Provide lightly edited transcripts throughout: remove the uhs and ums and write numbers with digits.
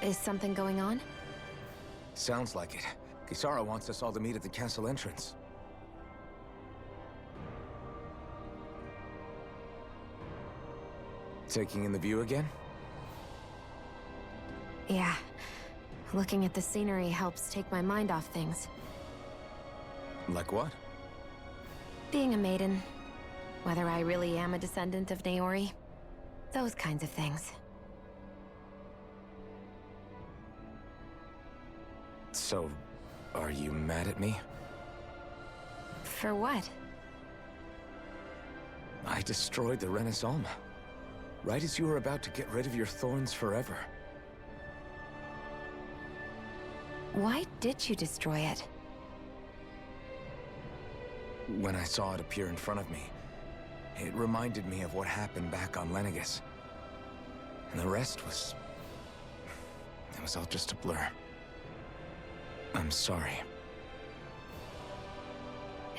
Is something going on? Sounds like it. Kisara wants us all to meet at the castle entrance. Taking in the view again? Yeah. Looking at the scenery helps take my mind off things. Like what? Being a maiden. Whether I really am a descendant of Naori. Those kinds of things. So, are you mad at me? For what? I destroyed the Renaissance, right as you were about to get rid of your thorns forever. Why did you destroy it? When I saw it appear in front of me, it reminded me of what happened back on Lenegus. And the rest was... it was all just a blur. I'm sorry.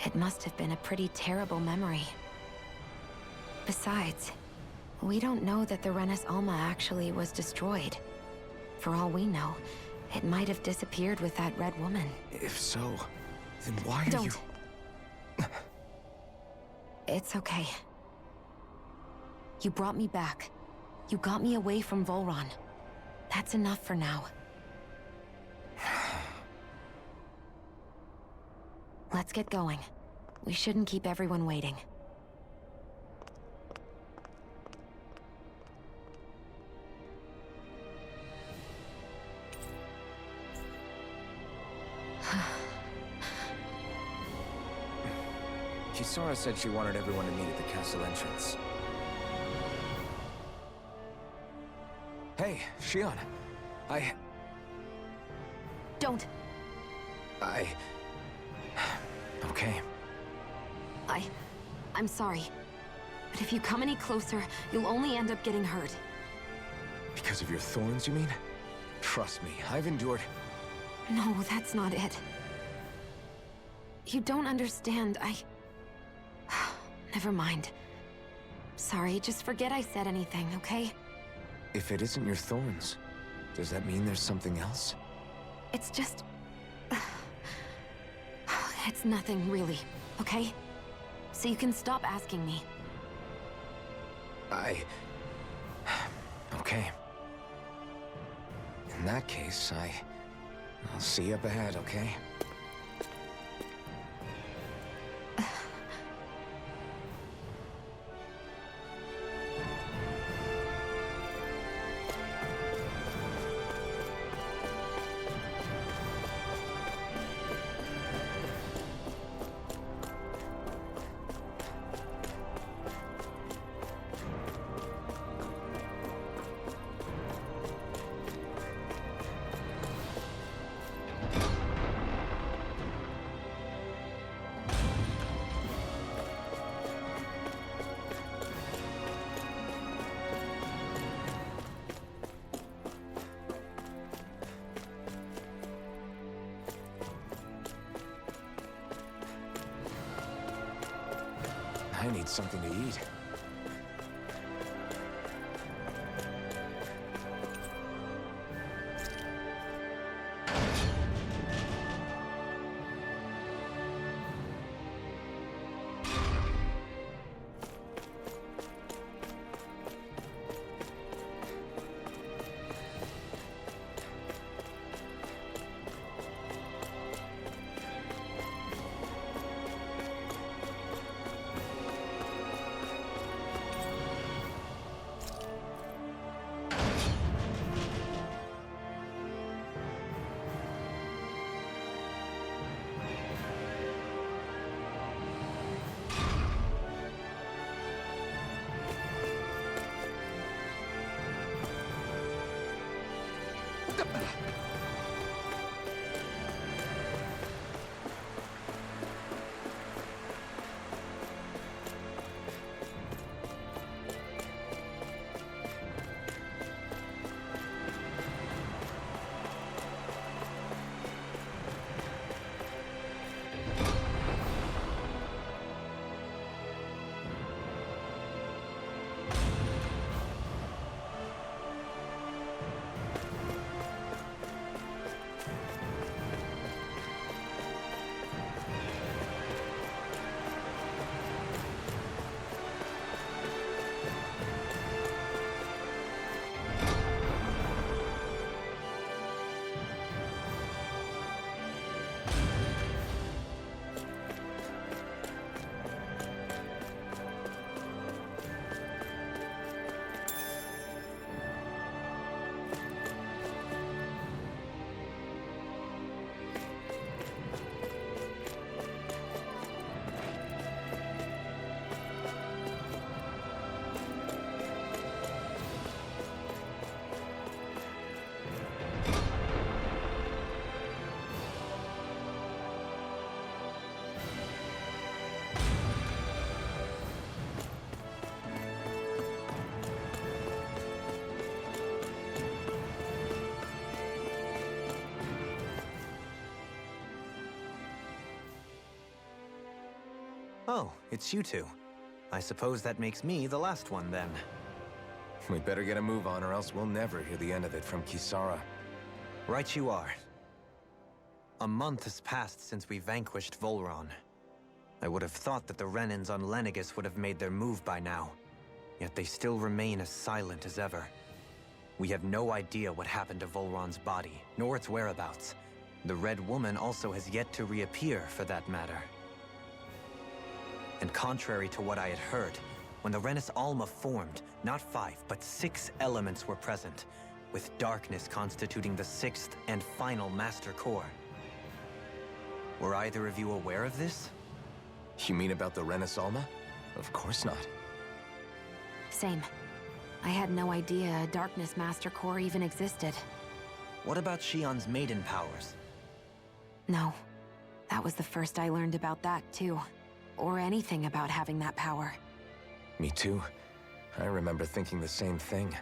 It must have been a pretty terrible memory. Besides, we don't know that the Renaissance actually was destroyed. For all we know, it might have disappeared with that red woman. If so, then why are you... Don't. It's okay. You brought me back. You got me away from Volron. That's enough for now. Let's get going. We shouldn't keep everyone waiting. Kisara said she wanted everyone to meet at the castle entrance. Hey, Shion. Don't. Okay. I'm sorry. But if you come any closer, you'll only end up getting hurt. Because of your thorns, you mean? Trust me, I've endured... No, that's not it. You don't understand, Never mind. Sorry, just forget I said anything, okay? If it isn't your thorns, does that mean there's something else? It's just... It's nothing, really, okay? So you can stop asking me. Okay. In that case, I'll see you up ahead, okay? I need something to eat. Oh, it's you two. I suppose that makes me the last one, then. We better get a move on, or else we'll never hear the end of it from Kisara. Right you are. A month has passed since we vanquished Volron. I would have thought that the Renans on Lenegis would have made their move by now. Yet they still remain as silent as ever. We have no idea what happened to Volron's body, nor its whereabouts. The Red Woman also has yet to reappear, for that matter. And contrary to what I had heard, when the Renis Alma formed, not 5, but 6 elements were present, with darkness constituting the 6th and final master core. Were either of you aware of this? You mean about the Renis Alma? Of course not. Same. I had no idea a Darkness Master Core even existed. What about Shion's maiden powers? No. That was the first I learned about that, too. Or anything about having that power. Me too. I remember thinking the same thing.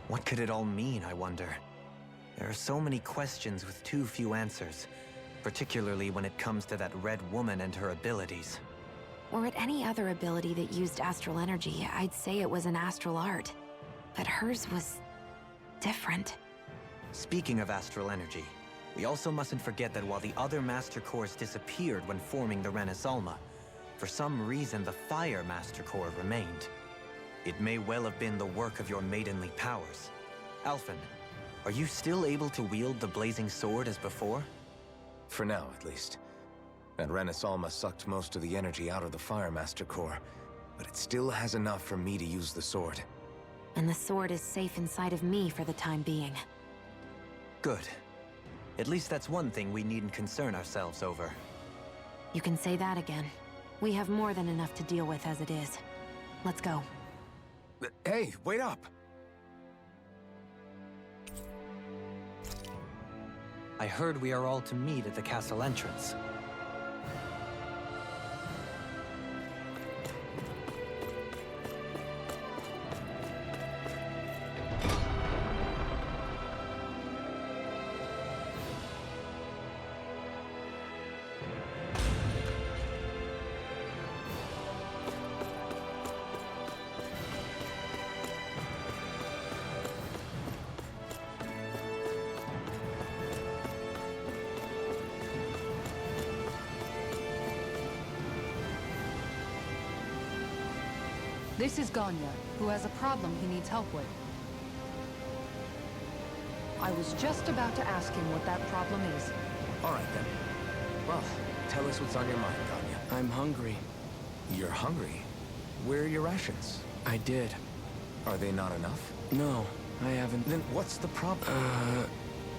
What could it all mean, I wonder? There are so many questions with too few answers, particularly when it comes to that Red Woman and her abilities. Were it any other ability that used astral energy, I'd say it was an astral art. But hers was different. Speaking of astral energy, we also mustn't forget that while the other Master Cores disappeared when forming the Renis Alma, for some reason the Fire Master Core remained. It may well have been the work of your maidenly powers. Alphen, are you still able to wield the blazing sword as before? For now, at least. That Renis Alma sucked most of the energy out of the Fire Master Core, but it still has enough for me to use the sword. And the sword is safe inside of me for the time being. Good. At least that's one thing we needn't concern ourselves over. You can say that again. We have more than enough to deal with as it is. Let's go. Hey, wait up! I heard we are all to meet at the castle entrance. This is Ganya, who has a problem he needs help with. I was just about to ask him what that problem is. All right, then. Well, tell us what's on your mind, Ganya. I'm hungry. You're hungry? Where are your rations? I did. Are they not enough? No, I haven't. Then what's the problem?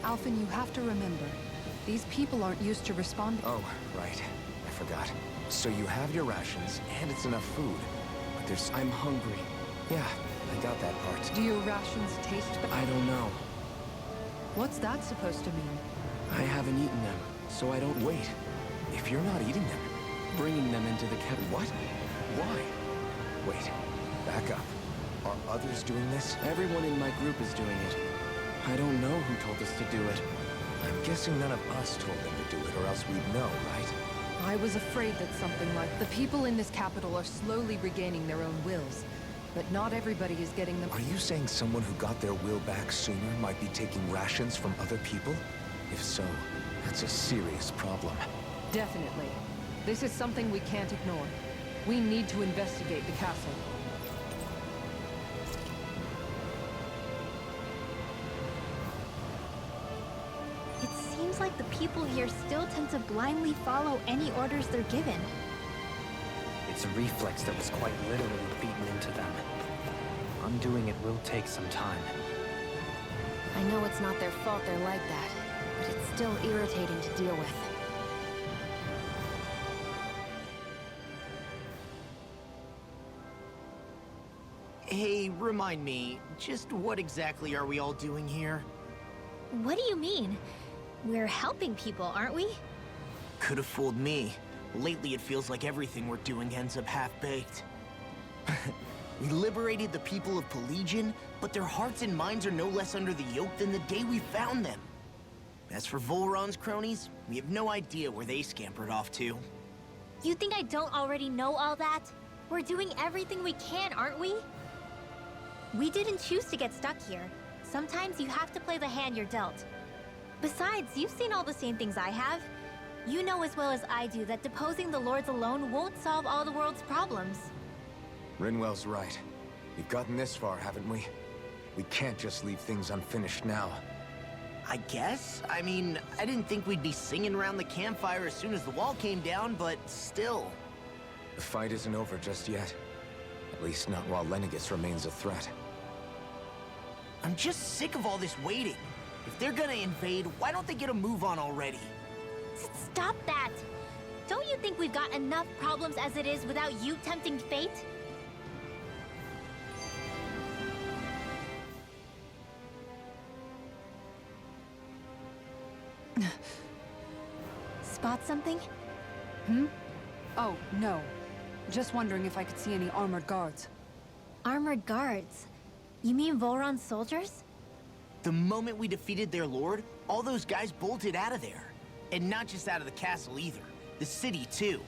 Alphen, you have to remember, these people aren't used to responding. Oh, right. I forgot. So you have your rations, and it's enough food. But there's... I'm hungry. Yeah, I got that part. Do your rations taste bad? I don't know. What's that supposed to mean? I haven't eaten them, so I don't... Wait, if you're not eating them... Bringing them into the kettle. What? Why? Wait, back up. Are others doing this? Everyone in my group is doing it. I don't know who told us to do it. I'm guessing none of us told them to do it, or else we'd know, right? I was afraid that something like the people in this capital are slowly regaining their own wills. But not everybody is getting them. Are you saying someone who got their will back sooner might be taking rations from other people? If so, that's a serious problem. Definitely. This is something we can't ignore. We need to investigate the castle. It seems like the people here still tend to blindly follow any orders they're given. It's a reflex that was quite literally beaten into them. Undoing it will take some time. I know it's not their fault they're like that, but it's still irritating to deal with. Hey, remind me, just what exactly are we all doing here? What do you mean? We're helping people, aren't we? Could have fooled me. Lately it feels like everything we're doing ends up half-baked. We liberated the people of Pelagian, but their hearts and minds are no less under the yoke than the day we found them. As for Volron's cronies, we have no idea where they scampered off to. You think I don't already know all that? We're doing everything we can, aren't we? We didn't choose to get stuck here. Sometimes you have to play the hand you're dealt. Besides, you've seen all the same things I have. You know as well as I do that deposing the lords alone won't solve all the world's problems. Rinwell's right. We've gotten this far, haven't we? We can't just leave things unfinished now. I guess? I mean, I didn't think we'd be singing around the campfire as soon as the wall came down, but still. The fight isn't over just yet. At least not while Lenegis remains a threat. I'm just sick of all this waiting. If they're gonna invade, why don't they get a move on already? Stop that! Don't you think we've got enough problems as it is without you tempting fate? Spot something? Oh, no. Just wondering if I could see any armored guards. Armored guards? You mean Volron's soldiers? The moment we defeated their lord, all those guys bolted out of there. And not just out of the castle either. The city, too.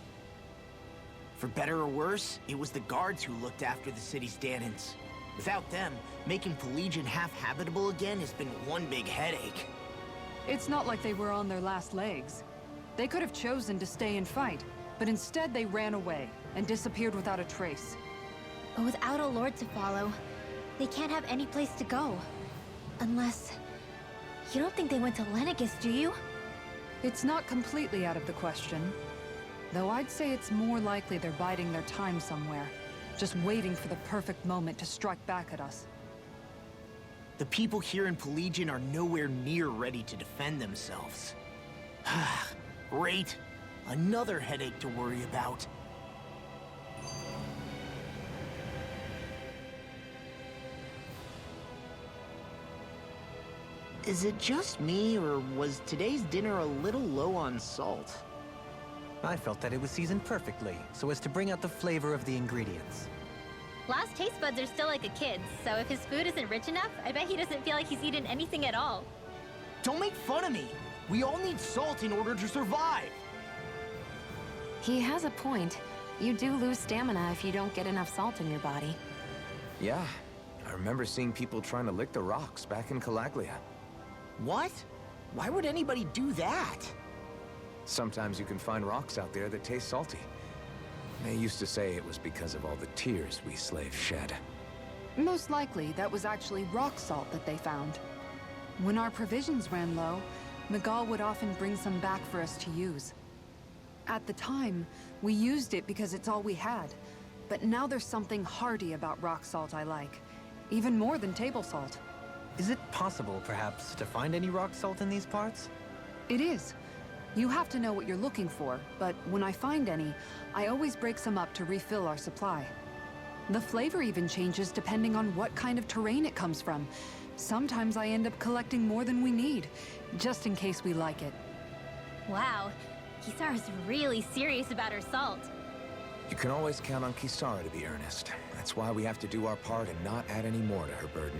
For better or worse, it was the guards who looked after the city's Danans. Without them, making Pelegion half-habitable again has been one big headache. It's not like they were on their last legs. They could have chosen to stay and fight, but instead they ran away and disappeared without a trace. But without a lord to follow, they can't have any place to go. Unless... You don't think they went to Lenegis, do you? It's not completely out of the question. Though I'd say it's more likely they're biding their time somewhere, just waiting for the perfect moment to strike back at us. The people here in Pelegion are nowhere near ready to defend themselves. Great. Another headache to worry about. Is it just me, or was today's dinner a little low on salt? I felt that it was seasoned perfectly, so as to bring out the flavor of the ingredients. Last taste buds are still like a kid's, so if his food isn't rich enough, I bet he doesn't feel like he's eaten anything at all. Don't make fun of me! We all need salt in order to survive! He has a point. You do lose stamina if you don't get enough salt in your body. Yeah, I remember seeing people trying to lick the rocks back in Calaglia. What? Why would anybody do that? Sometimes you can find rocks out there that taste salty. They used to say it was because of all the tears we slaves shed. Most likely, that was actually rock salt that they found. When our provisions ran low, Miguel would often bring some back for us to use. At the time, we used it because it's all we had. But now there's something hearty about rock salt I like. Even more than table salt. Is it possible, perhaps, to find any rock salt in these parts? It is. You have to know what you're looking for, but when I find any, I always break some up to refill our supply. The flavor even changes depending on what kind of terrain it comes from. Sometimes I end up collecting more than we need, just in case we like it. Wow, Kisara's really serious about her salt. You can always count on Kisara to be earnest. That's why we have to do our part and not add any more to her burden.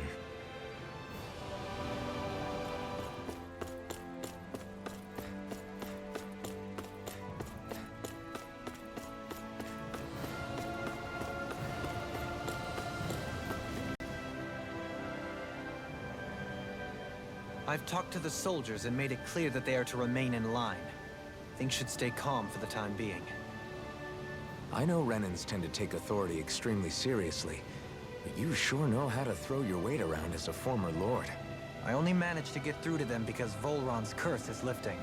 I've talked to the soldiers and made it clear that they are to remain in line. Things should stay calm for the time being. I know Renans tend to take authority extremely seriously, but you sure know how to throw your weight around as a former lord. I only managed to get through to them because Volron's curse is lifting,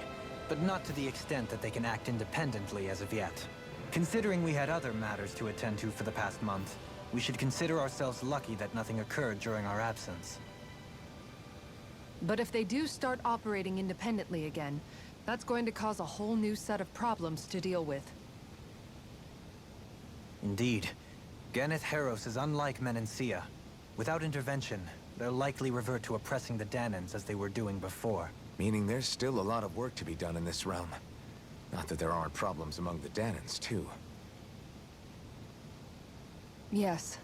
but not to the extent that they can act independently as of yet. Considering we had other matters to attend to for the past month, we should consider ourselves lucky that nothing occurred during our absence. But if they do start operating independently again, that's going to cause a whole new set of problems to deal with. Indeed. Ganeth Heros is unlike Menancia. Without intervention, they'll likely revert to oppressing the Danans as they were doing before. Meaning there's still a lot of work to be done in this realm. Not that there aren't problems among the Danans, too. Yes.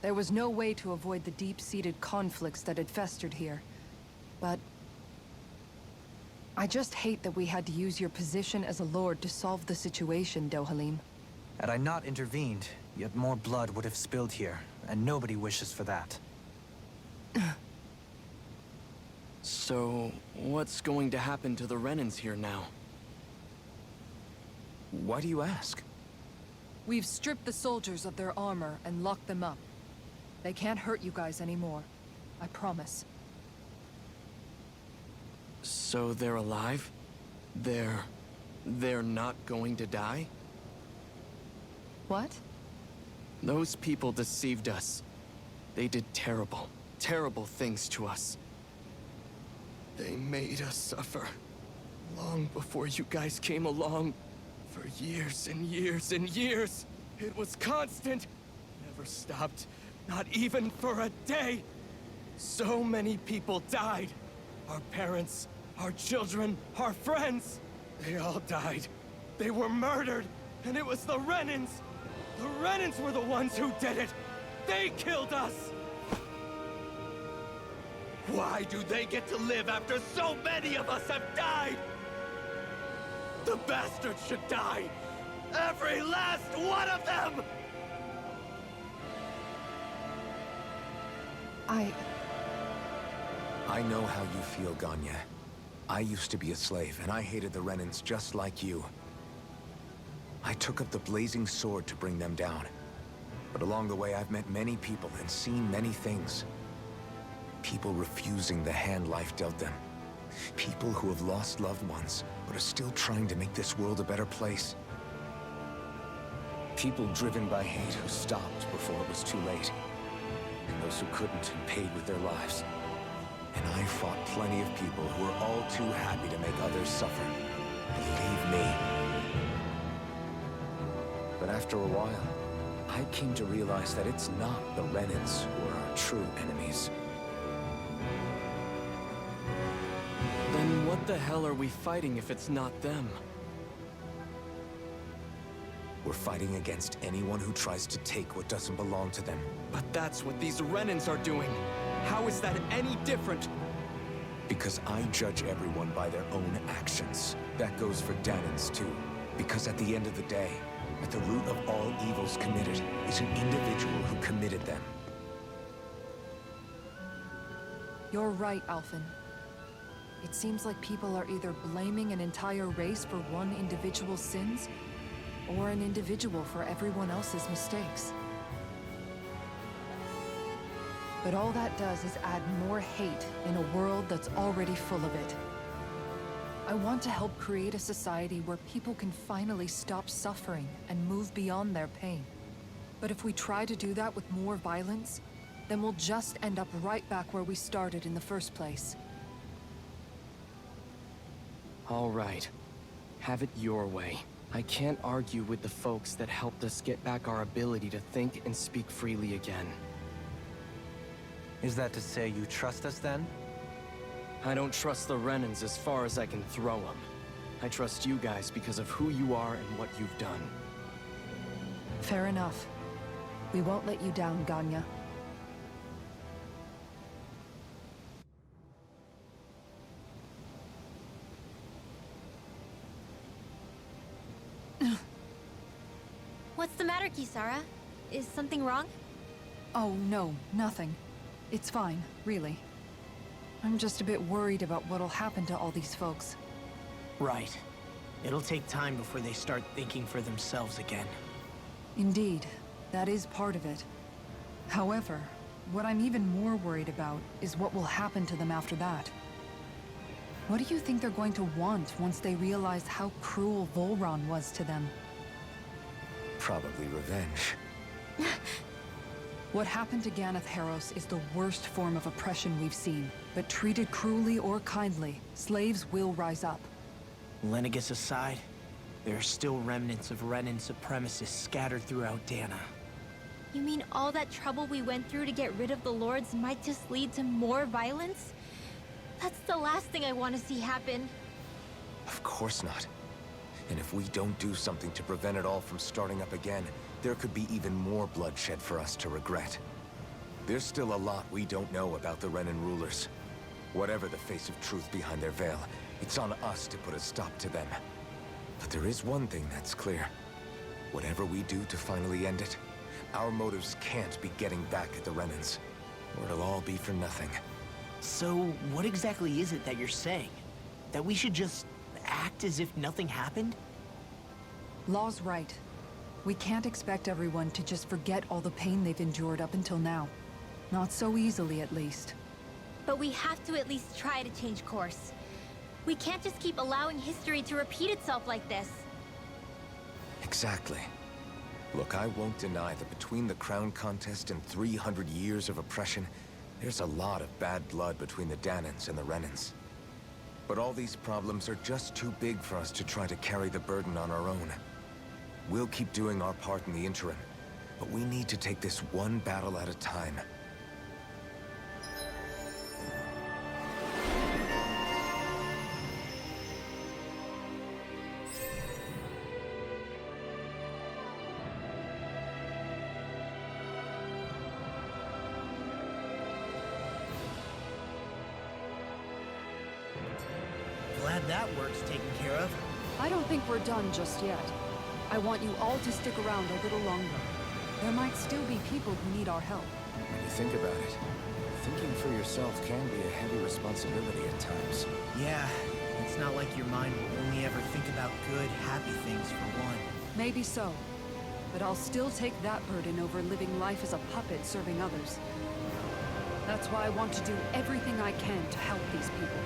There was no way to avoid the deep-seated conflicts that had festered here. But I just hate that we had to use your position as a lord to solve the situation, Dohalim. Had I not intervened, yet more blood would have spilled here, and nobody wishes for that. So, what's going to happen to the Renans here now? Why do you ask? We've stripped the soldiers of their armor and locked them up. They can't hurt you guys anymore. I promise. So they're alive? They're not going to die? What? Those people deceived us. They did terrible, terrible things to us. They made us suffer. Long before you guys came along. For years and years and years. It was constant. Never stopped. Not even for a day. So many people died. Our parents, our children, our friends. They all died. They were murdered. And it was the Renans. The Renans were the ones who did it. They killed us. Why do they get to live after so many of us have died? The bastards should die! Every last one of them! I know how you feel, Ganya. I used to be a slave, and I hated the Renans just like you. I took up the blazing sword to bring them down. But along the way, I've met many people and seen many things. People refusing the hand life dealt them. People who have lost loved ones, but are still trying to make this world a better place. People driven by hate who stopped before it was too late. And those who couldn't and paid with their lives. And I fought plenty of people who were all too happy to make others suffer. Believe me. But after a while, I came to realize that it's not the Renans who are our true enemies. Then what the hell are we fighting if it's not them? We're fighting against anyone who tries to take what doesn't belong to them. But that's what these Renans are doing. How is that any different? Because I judge everyone by their own actions. That goes for Danans too. Because at the end of the day, at the root of all evils committed is an individual who committed them. You're right, Alphen. It seems like people are either blaming an entire race for one individual's sins, or an individual for everyone else's mistakes. But all that does is add more hate in a world that's already full of it. I want to help create a society where people can finally stop suffering and move beyond their pain. But if we try to do that with more violence, then we'll just end up right back where we started in the first place. All right. Have it your way. I can't argue with the folks that helped us get back our ability to think and speak freely again. Is that to say you trust us then? I don't trust the Renans as far as I can throw them. I trust you guys because of who you are and what you've done. Fair enough. We won't let you down, Ganya. What's the matter, Kisara? Is something wrong? Oh, no, nothing. It's fine, really. I'm just a bit worried about what'll happen to all these folks. Right. It'll take time before they start thinking for themselves again. Indeed, that is part of it. However, what I'm even more worried about is what will happen to them after that. What do you think they're going to want once they realize how cruel Volron was to them? Probably revenge. What happened to Ganeth Haros is the worst form of oppression we've seen, but treated cruelly or kindly, slaves will rise up. Lenegis aside, there are still remnants of Renan supremacists scattered throughout Dana. You mean all that trouble we went through to get rid of the Lords might just lead to more violence? That's the last thing I want to see happen. Of course not. And if we don't do something to prevent it all from starting up again, there could be even more bloodshed for us to regret. There's still a lot we don't know about the Renan rulers. Whatever the face of truth behind their veil, It's on us to put a stop to them. But there is one thing that's clear. Whatever we do to finally end it, our motives can't be getting back at the Renans, or it'll all be for nothing. So, what exactly is it that you're saying? That we should just act as if nothing happened? Law's right. We can't expect everyone to just forget all the pain they've endured up until now. Not so easily, at least. But we have to at least try to change course. We can't just keep allowing history to repeat itself like this. Exactly. Look, I won't deny that between the crown contest and 300 years of oppression, there's a lot of bad blood between the Danans and the Renans. But all these problems are just too big for us to try to carry the burden on our own. We'll keep doing our part in the interim, but we need to take this one battle at a time. Glad that work's taken care of. I don't think we're done just yet. I want you all to stick around a little longer. There might still be people who need our help. When you think about it, thinking for yourself can be a heavy responsibility at times. Yeah, it's not like your mind will only ever think about good, happy things for one. Maybe so. But I'll still take that burden over living life as a puppet serving others. That's why I want to do everything I can to help these people.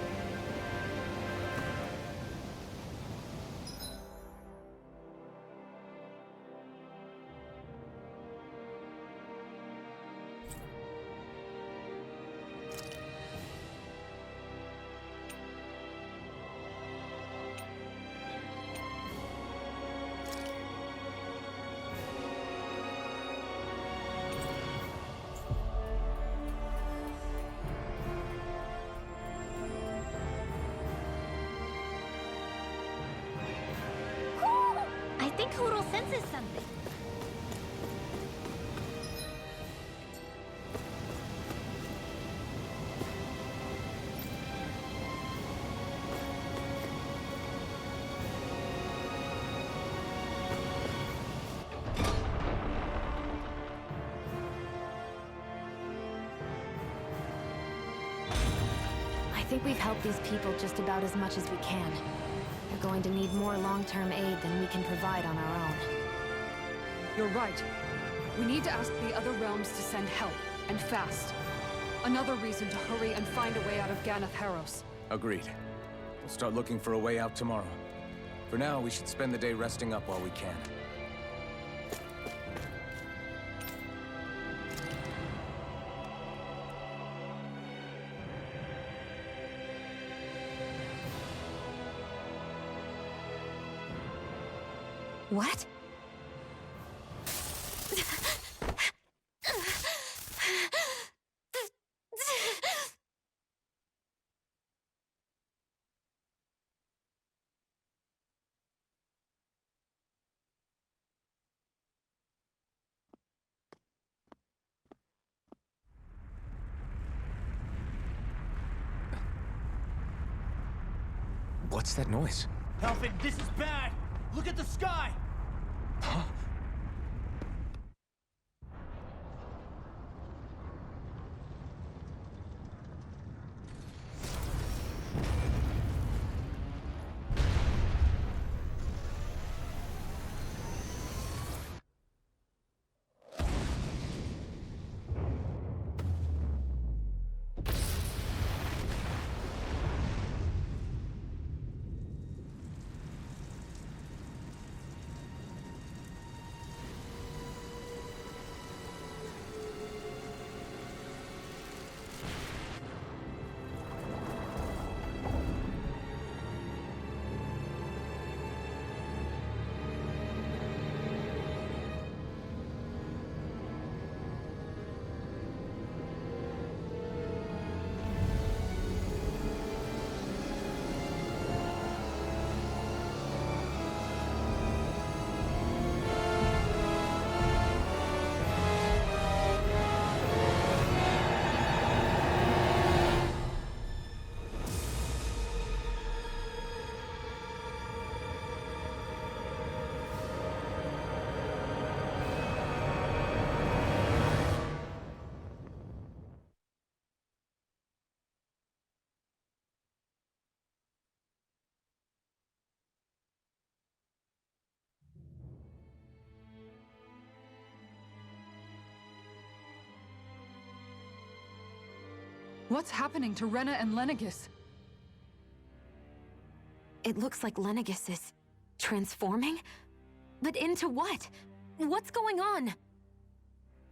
I think Hoodle senses something. I think we've helped these people just about as much as we can. They're going to need more long-term aid than we can provide on our own. You're right. We need to ask the other realms to send help, and fast. Another reason to hurry and find a way out of Ganath Haros. Agreed. We'll start looking for a way out tomorrow. For now, we should spend the day resting up while we can. What? What's that noise? Helfin, this is bad! Look at the sky! Huh? What's happening to Rena and Lenegis? It looks like Lenegis is transforming? But into what? What's going on?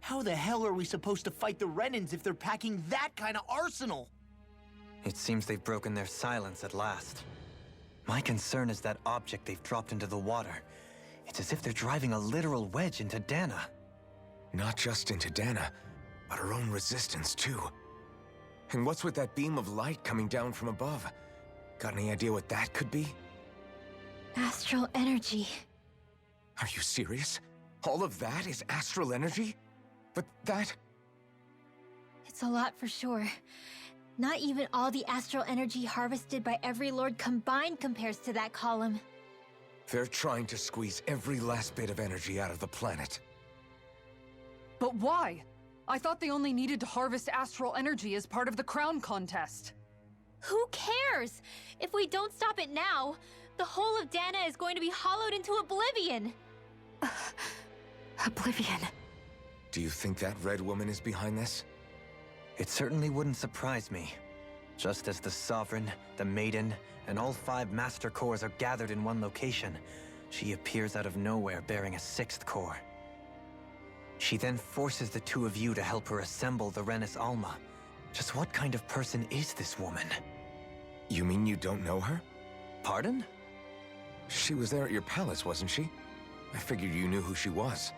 How the hell are we supposed to fight the Renans if they're packing that kind of arsenal? It seems they've broken their silence at last. My concern is that object they've dropped into the water. It's as if they're driving a literal wedge into Dana. Not just into Dana, but her own resistance, too. And what's with that beam of light coming down from above? Got any idea what that could be? Astral energy. Are you serious? All of that is astral energy? But that... It's a lot for sure. Not even all the astral energy harvested by every lord combined compares to that column. They're trying to squeeze every last bit of energy out of the planet. But why? I thought they only needed to harvest astral energy as part of the crown contest. Who cares? If we don't stop it now, the whole of Dana is going to be hollowed into oblivion. Oblivion. Do you think that red woman is behind this? It certainly wouldn't surprise me. Just as the Sovereign, the Maiden, and all 5 Master Cores are gathered in one location, she appears out of nowhere bearing a 6th core. She then forces the 2 of you to help her assemble the Renis Alma. Just what kind of person is this woman? You mean you don't know her? Pardon? She was there at your palace, wasn't she? I figured you knew who she was.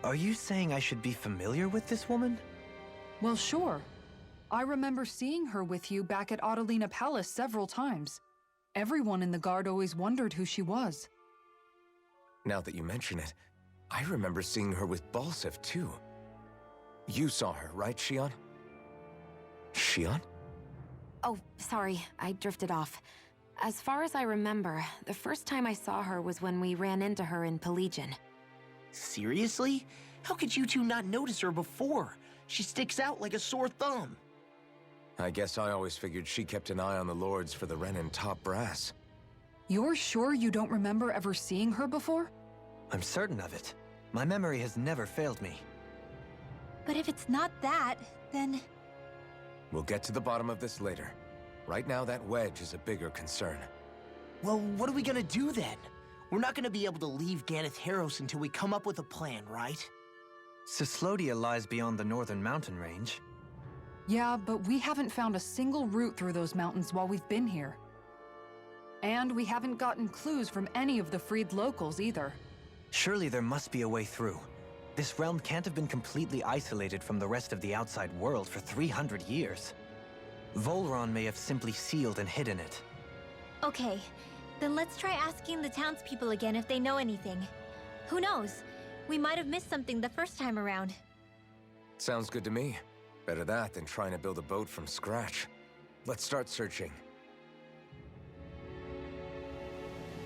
Are you saying I should be familiar with this woman? Well, sure. I remember seeing her with you back at Adelina Palace several times. Everyone in the guard always wondered who she was. Now that you mention it, I remember seeing her with Balsif, too. You saw her, right, Shion? Shion? Oh, sorry, I drifted off. As far as I remember, the first time I saw her was when we ran into her in Pelagian. Seriously? How could you two not notice her before? She sticks out like a sore thumb. I guess I always figured she kept an eye on the lords for the Renin top brass. You're sure you don't remember ever seeing her before? I'm certain of it. My memory has never failed me. But if it's not that, then... We'll get to the bottom of this later. Right now, that wedge is a bigger concern. Well, what are we gonna do then? We're not gonna be able to leave Ganeth Heros until we come up with a plan, right? Cyslodia lies beyond the northern mountain range. Yeah, but we haven't found a single route through those mountains while we've been here. And we haven't gotten clues from any of the freed locals either. Surely there must be a way through. This realm can't have been completely isolated from the rest of the outside world for 300 years. Volron may have simply sealed and hidden it. Okay, then let's try asking the townspeople again if they know anything. Who knows? We might have missed something the first time around. Sounds good to me. Better that than trying to build a boat from scratch. Let's start searching.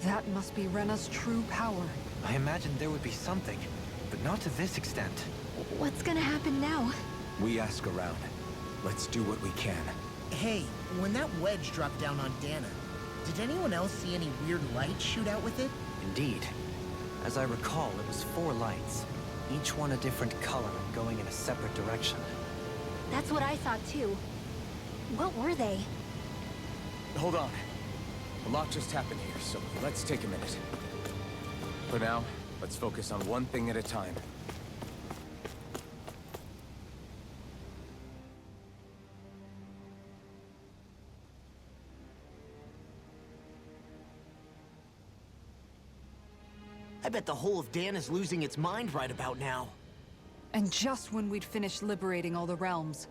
That must be Rena's true power. I imagined there would be something, but not to this extent. What's gonna happen now? We ask around. Let's do what we can. Hey, when that wedge dropped down on Dana, did anyone else see any weird lights shoot out with it? Indeed. As I recall, it was 4 lights, each one a different color and going in a separate direction. That's what I saw too. What were they? Hold on. A lot just happened here, so let's take a minute. For now, let's focus on one thing at a time. I bet the whole of Dana's losing its mind right about now. And just when we'd finished liberating all the realms.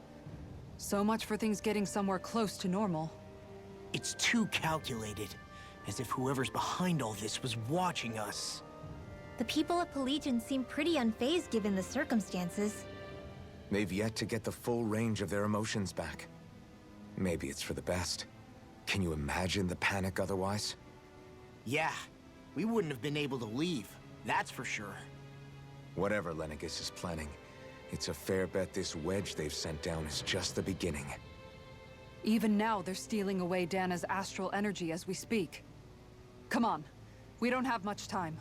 So much for things getting somewhere close to normal. It's too calculated, as if whoever's behind all this was watching us. The people of Pelagian seem pretty unfazed given the circumstances. They've yet to get the full range of their emotions back. Maybe it's for the best. Can you imagine the panic otherwise? Yeah, we wouldn't have been able to leave, that's for sure. Whatever Lenegis is planning, it's a fair bet this wedge they've sent down is just the beginning. Even now, they're stealing away Dana's astral energy as we speak. Come on, we don't have much time.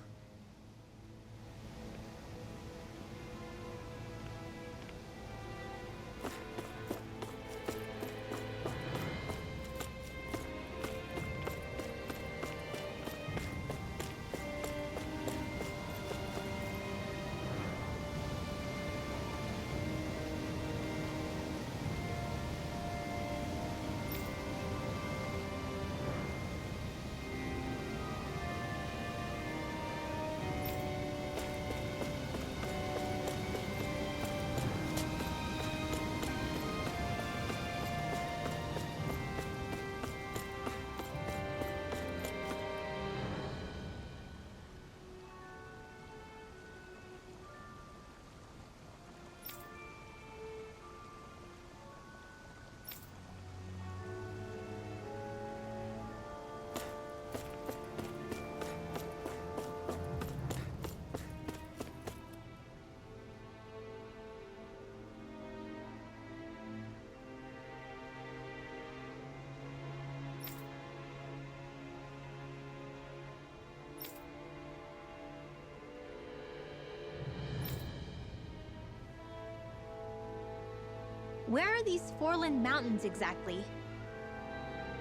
Where are these Foreland Mountains exactly?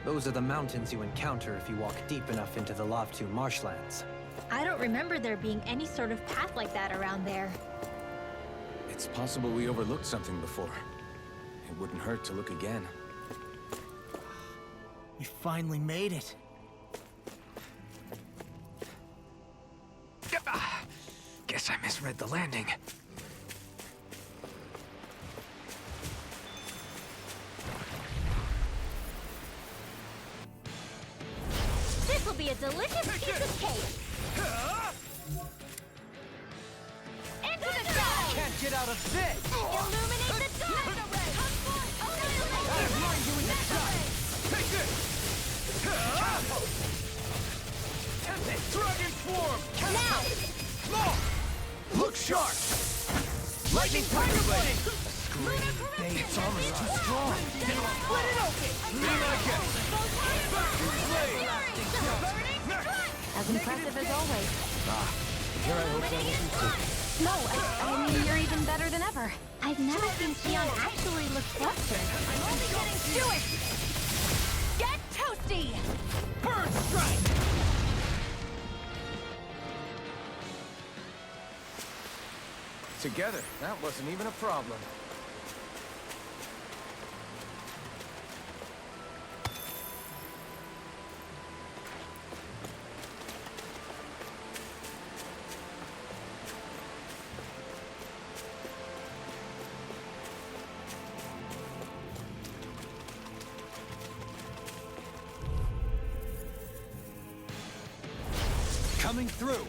Those are the mountains you encounter if you walk deep enough into the Lavtu marshlands. I don't remember there being any sort of path like that around there. It's possible we overlooked something before. It wouldn't hurt to look again. We finally made it. Guess I misread the landing. This will be a delicious piece of cake! Into the sky! Can't get out of this! Illuminate the sky! Mind you in the sky! Take this! Dragon swarm! Now! Law! Look sharp! Lightning tiger blade! It's almost too strong! Split it open! Be my guest! As impressive as always. Here I hope that wasn't too. No, I mean, you're even better than ever. I've never seen Xion actually look flustered. I'm only getting to it! Get toasty! Bird strike! Together, that wasn't even a problem. Coming through!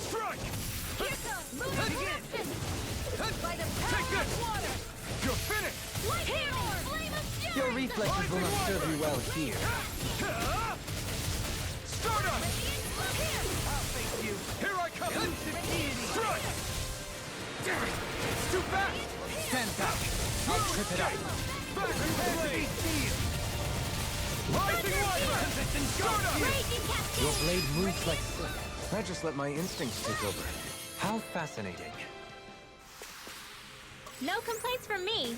Strike! Here comes lunar corruption! By the power of water! You're finished! Here, flame of fury! Your reflexes will not serve you well here. Stardust! I'll face you! Here I come! Strike! Damn it! It's too fast! Stand back! I'll trip it up! Back to blade! Rising Wyvern! Stardust! Raging cascade! Your blade moves like silk. I just let my instincts take over. How fascinating. No complaints from me.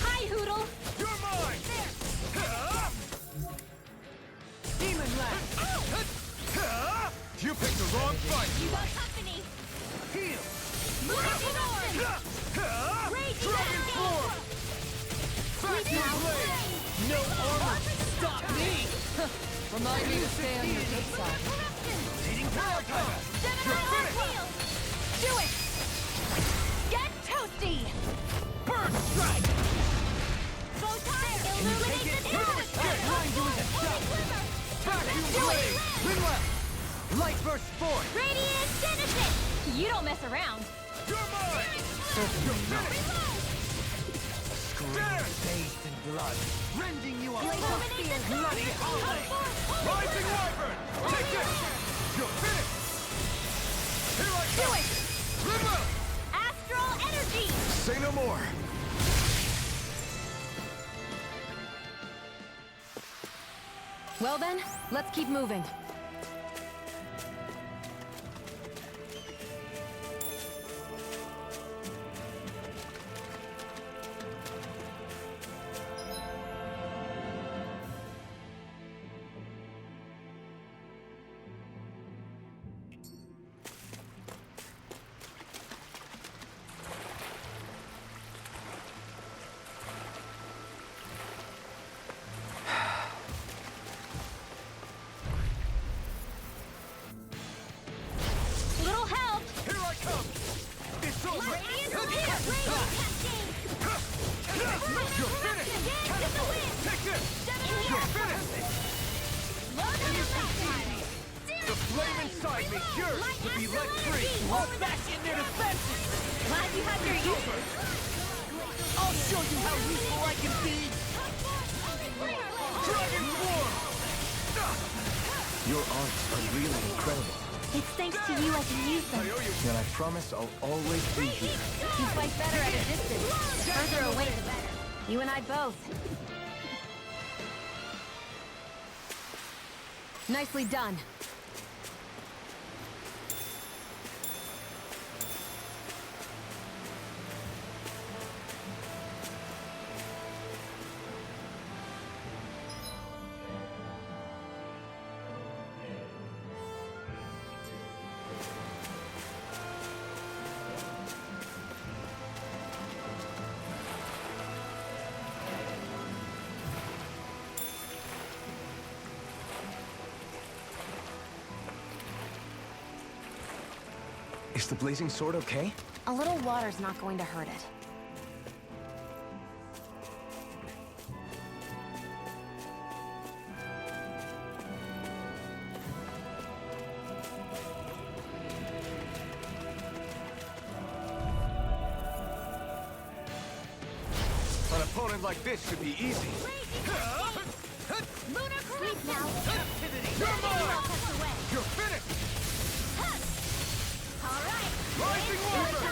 Hi, Hoodle! You're mine! Demon Lash! You picked the wrong fight! You got company! Heal! Lunar Storm! Raging Dragon cascade! form! Back to blade! No armor! Stop me! Remind me to stay on your good side. Leading power tiger! You're finished! Do it! Get toasty! Bird strike! Illuminate the tower! Blind you with a shot! Back to blade! Rinwell! Light burst forth! Radiant Genesis! You don't mess around. You're mine! You're finished! Bathed in blood, rending you apart! Illuminate the Bloody howling! Rising Wyvern! Take this! You're finished! Here I come! Rinwell! Astral Energy! Say no more. Well then, let's keep moving. enemy yours to be let free. Fall back in their defenses. Glad you have your uses. I'll show you how useful I can be. Dragon form. Your arts are really incredible. It's thanks to you I can use them. And I promise I'll always be here. You fight better at a distance. The further away, the better. You and I both. Nicely done. Is the blazing sword okay? A little water's not going to hurt it. An opponent like this should be easy. Lunar correct now. You're mine. You're finished! All right. Rising Warrior!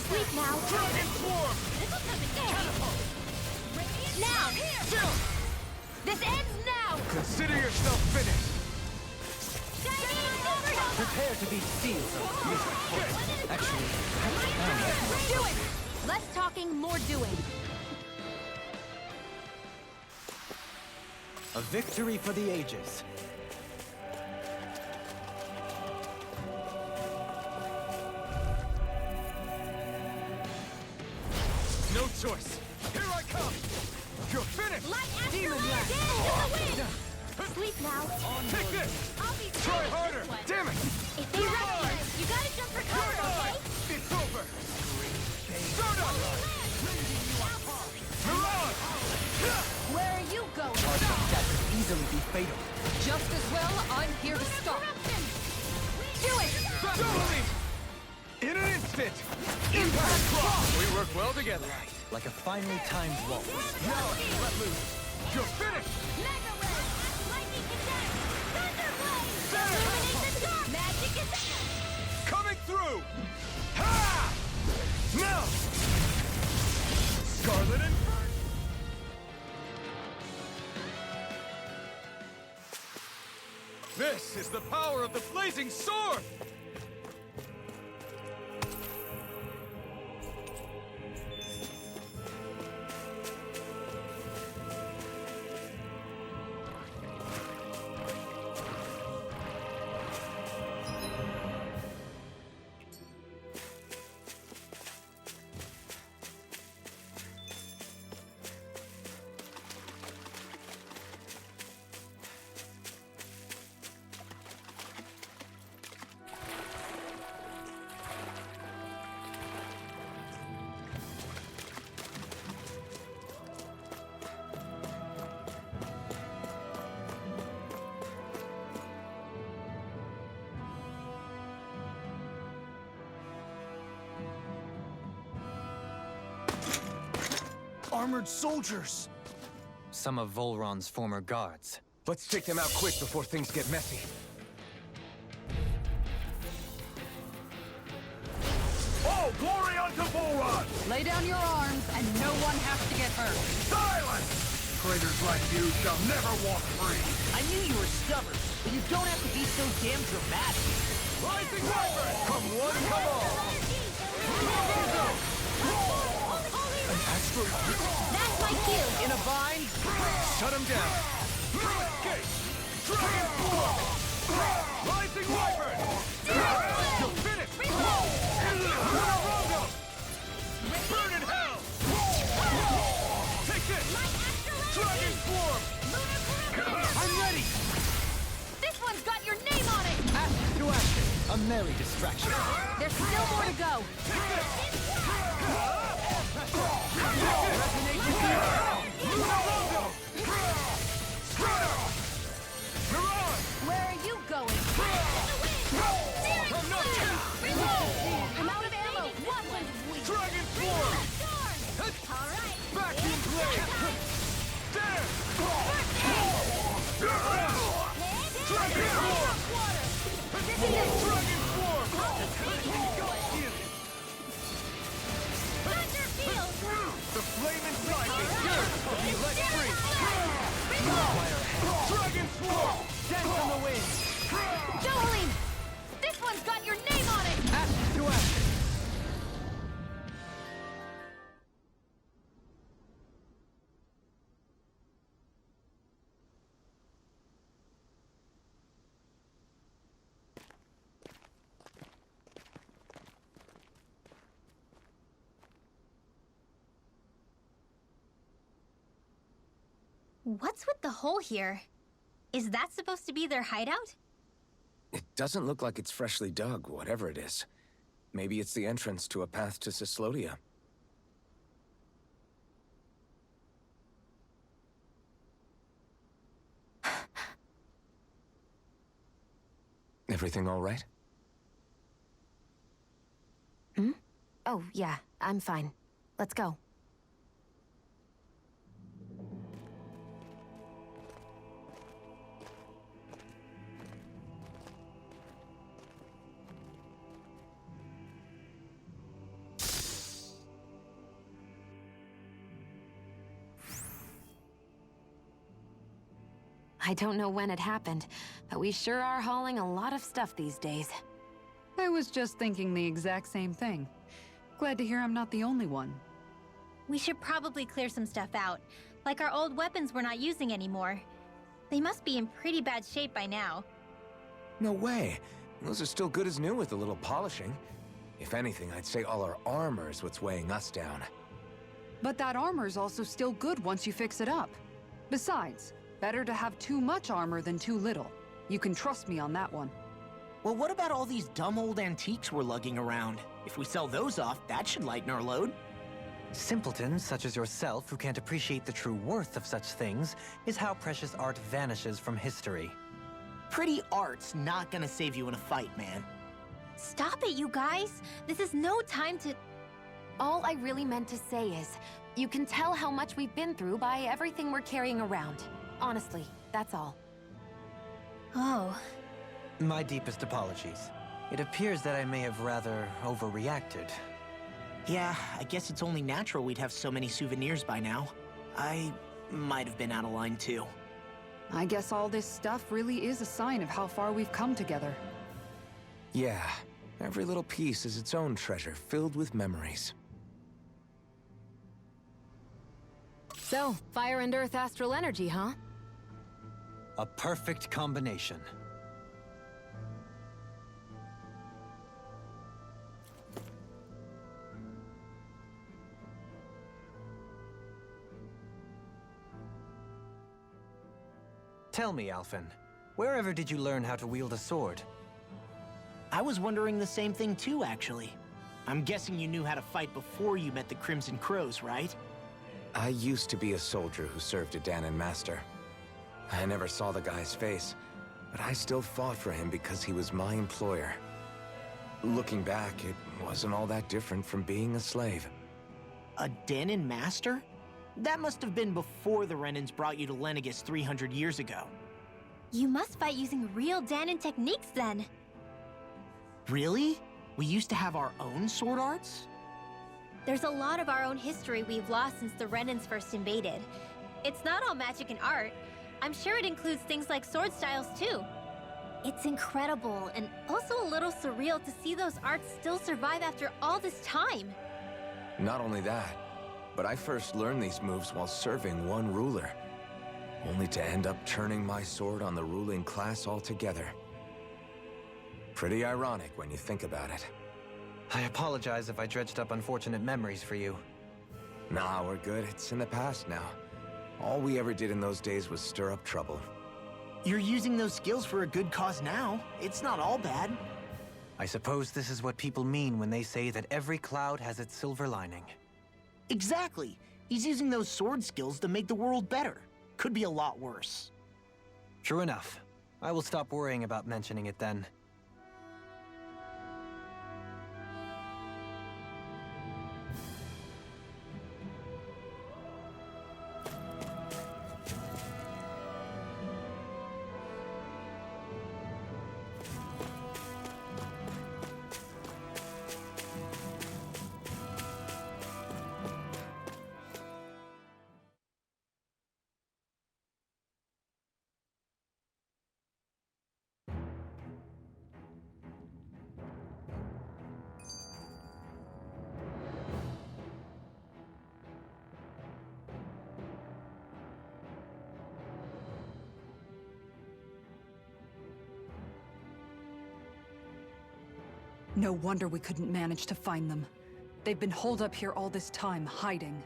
Sleep now. Dragon form. Now. This ends now. Consider yourself finished! Prepare to be sealed. Actually, Do it. Less talking, more doing. a victory for the ages. No choice! Here I come! You're finished! Demon blast. Sleep now. Take this! I'll be Try harder! Damn it! If they recognize, you gotta jump for cover, okay? It's over! Stardust! Mirage! Where are you going? That could easily be fatal. Just as well, I'm here to stop. Do it! Doubly! In an instant! Impact cross! We work well together. Like a finely timed waltz. Now I can let loose! You're finished! Mega Red! Lightning Condense! Thunder Blade! There! Illuminate the dark! Magic Condense! Coming through! Ha! Now! Scarlet Inferno! This is the power of the blazing sword! Armored soldiers! Some of Volron's former guards. Let's take them out quick before things get messy. All glory unto Volron! Lay down your arms, and no one has to get hurt. Silence! Traitors like you shall never walk free! I knew you were stubborn, but you don't have to be so damn dramatic. Rising Wyvern! Come one, come all! An asteroid That's my cue! in a vine? Shut him down! Escape! Dragon form! Rising Wyvern! You're finished! Lunarogo! Burn in hell! Take this! Dragon form! I'm ready! This one's got your name on it! Ask to action. A merry distraction. There's still more to go. What's with the hole here? Is that supposed to be their hideout? It doesn't look like it's freshly dug, whatever it is. Maybe it's the entrance to a path to Cyslodia. Everything all right? Hmm? Oh, yeah, I'm fine. Let's go. I don't know when it happened, but we sure are hauling a lot of stuff these days. I was just thinking the exact same thing. Glad to hear I'm not the only one. We should probably clear some stuff out. Like our old weapons we're not using anymore. They must be in pretty bad shape by now. No way. Those are still good as new with a little polishing. If anything, I'd say all our armor is what's weighing us down. But that armor's also still good once you fix it up. Besides, better to have too much armor than too little. You can trust me on that one. Well, what about all these dumb old antiques we're lugging around? If we sell those off, that should lighten our load. Simpletons such as yourself who can't appreciate the true worth of such things is how precious art vanishes from history. Pretty art's not gonna save you in a fight, man. Stop it, you guys! This is no time to... All I really meant to say is, you can tell how much we've been through by everything we're carrying around. Honestly, that's all. Oh. My deepest apologies. It appears that I may have rather overreacted. Yeah, I guess it's only natural we'd have so many souvenirs by now. I might have been out of line too. I guess all this stuff really is a sign of how far we've come together. Yeah, every little piece is its own treasure filled with memories. So, fire and earth astral energy, huh? A perfect combination. Tell me, Alphen, wherever did you learn how to wield a sword? I was wondering the same thing too, actually. I'm guessing you knew how to fight before you met the Crimson Crows, right? I used to be a soldier who served a Danon master. I never saw the guy's face, but I still fought for him because he was my employer. Looking back, it wasn't all that different from being a slave. A Danon master? That must have been before the Renans brought you to Lenegis 300 years ago. You must fight using real Danon techniques then. Really? We used to have our own sword arts? There's a lot of our own history we've lost since the Renans first invaded. It's not all magic and art. I'm sure it includes things like sword styles too. It's incredible and also a little surreal to see those arts still survive after all this time. Not only that, but I first learned these moves while serving one ruler, only to end up turning my sword on the ruling class altogether. Pretty ironic when you think about it. I apologize if I dredged up unfortunate memories for you. Nah, we're good. It's in the past now. All we ever did in those days was stir up trouble. You're using those skills for a good cause now. It's not all bad. I suppose this is what people mean when they say that every cloud has its silver lining. Exactly. He's using those sword skills to make the world better. Could be a lot worse. True enough. I will stop worrying about mentioning it then. No wonder we couldn't manage to find them. They've been holed up here all this time, hiding.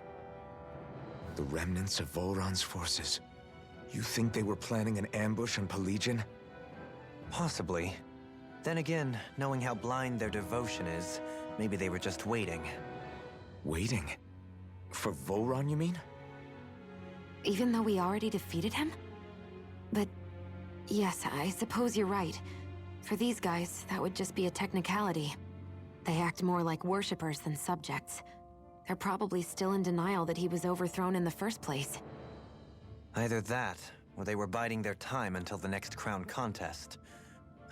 The remnants of Volron's forces. You think they were planning an ambush on Pelegion? Possibly. Then again, knowing how blind their devotion is, maybe they were just waiting. Waiting? For Volron, you mean? Even though we already defeated him? But yes, I suppose you're right. For these guys, that would just be a technicality. They act more like worshippers than subjects. They're probably still in denial that he was overthrown in the first place. Either that, or they were biding their time until the next crown contest.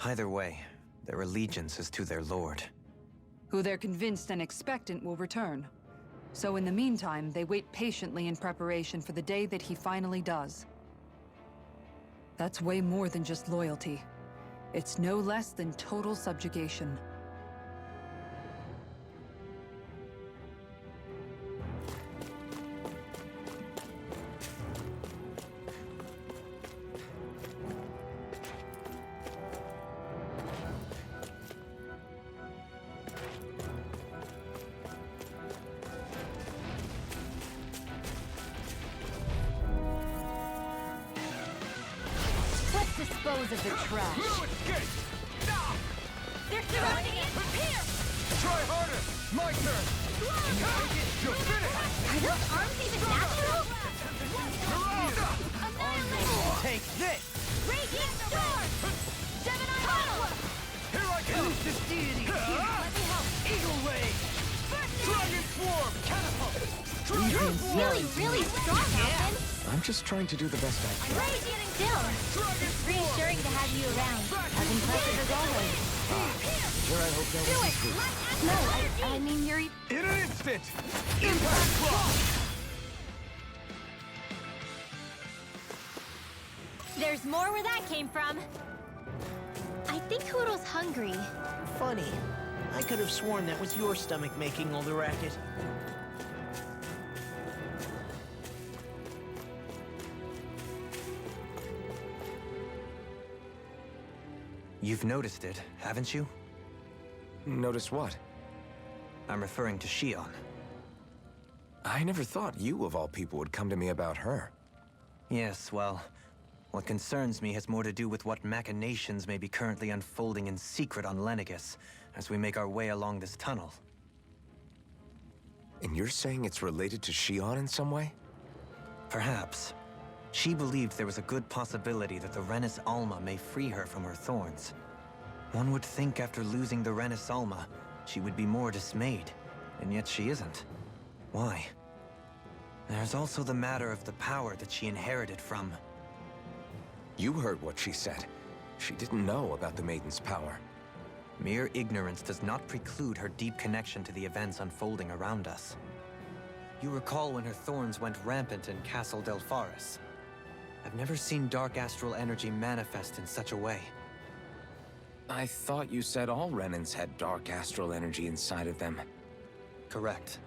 Either way, their allegiance is to their lord. Who they're convinced and expectant will return. So in the meantime, they wait patiently in preparation for the day that he finally does. That's way more than just loyalty. It's no less than total subjugation. Dispose of the trash. They're surrounding it! Here! Try harder! My turn! Can you take it? You're finished! Are those arms even natural? Annihilation! Take this! Raging Storm! Gemini Huddle! Here I come! Who's this deity? Let me help! Eagle Ray! Dragon Swarm! Catapult! You're really strong, Alvin! I'm just trying to do the best I can. Raging Still! It's reassuring to have you around. As impressive as always. Sure, I hope that Do wasn't it! true. No, I mean, you're... In an instant! Impact Block! There's more where that came from. I think Hoodle's hungry. Funny. I could have sworn that was your stomach making all the racket. You've noticed it, haven't you? Notice what? I'm referring to Shion. I never thought you, of all people, would come to me about her. Yes, well, what concerns me has more to do with what machinations may be currently unfolding in secret on Lenegis as we make our way along this tunnel. And you're saying it's related to Shion in some way? Perhaps. She believed there was a good possibility that the Renis Alma may free her from her thorns. One would think after losing the Renis Alma, she would be more dismayed, and yet she isn't. Why? There's also the matter of the power that she inherited from... You heard what she said. She didn't know about the Maiden's power. Mere ignorance does not preclude her deep connection to the events unfolding around us. You recall when her thorns went rampant in Castle Delpharis. I've never seen dark astral energy manifest in such a way. I thought you said all Renans had dark astral energy inside of them. Correct.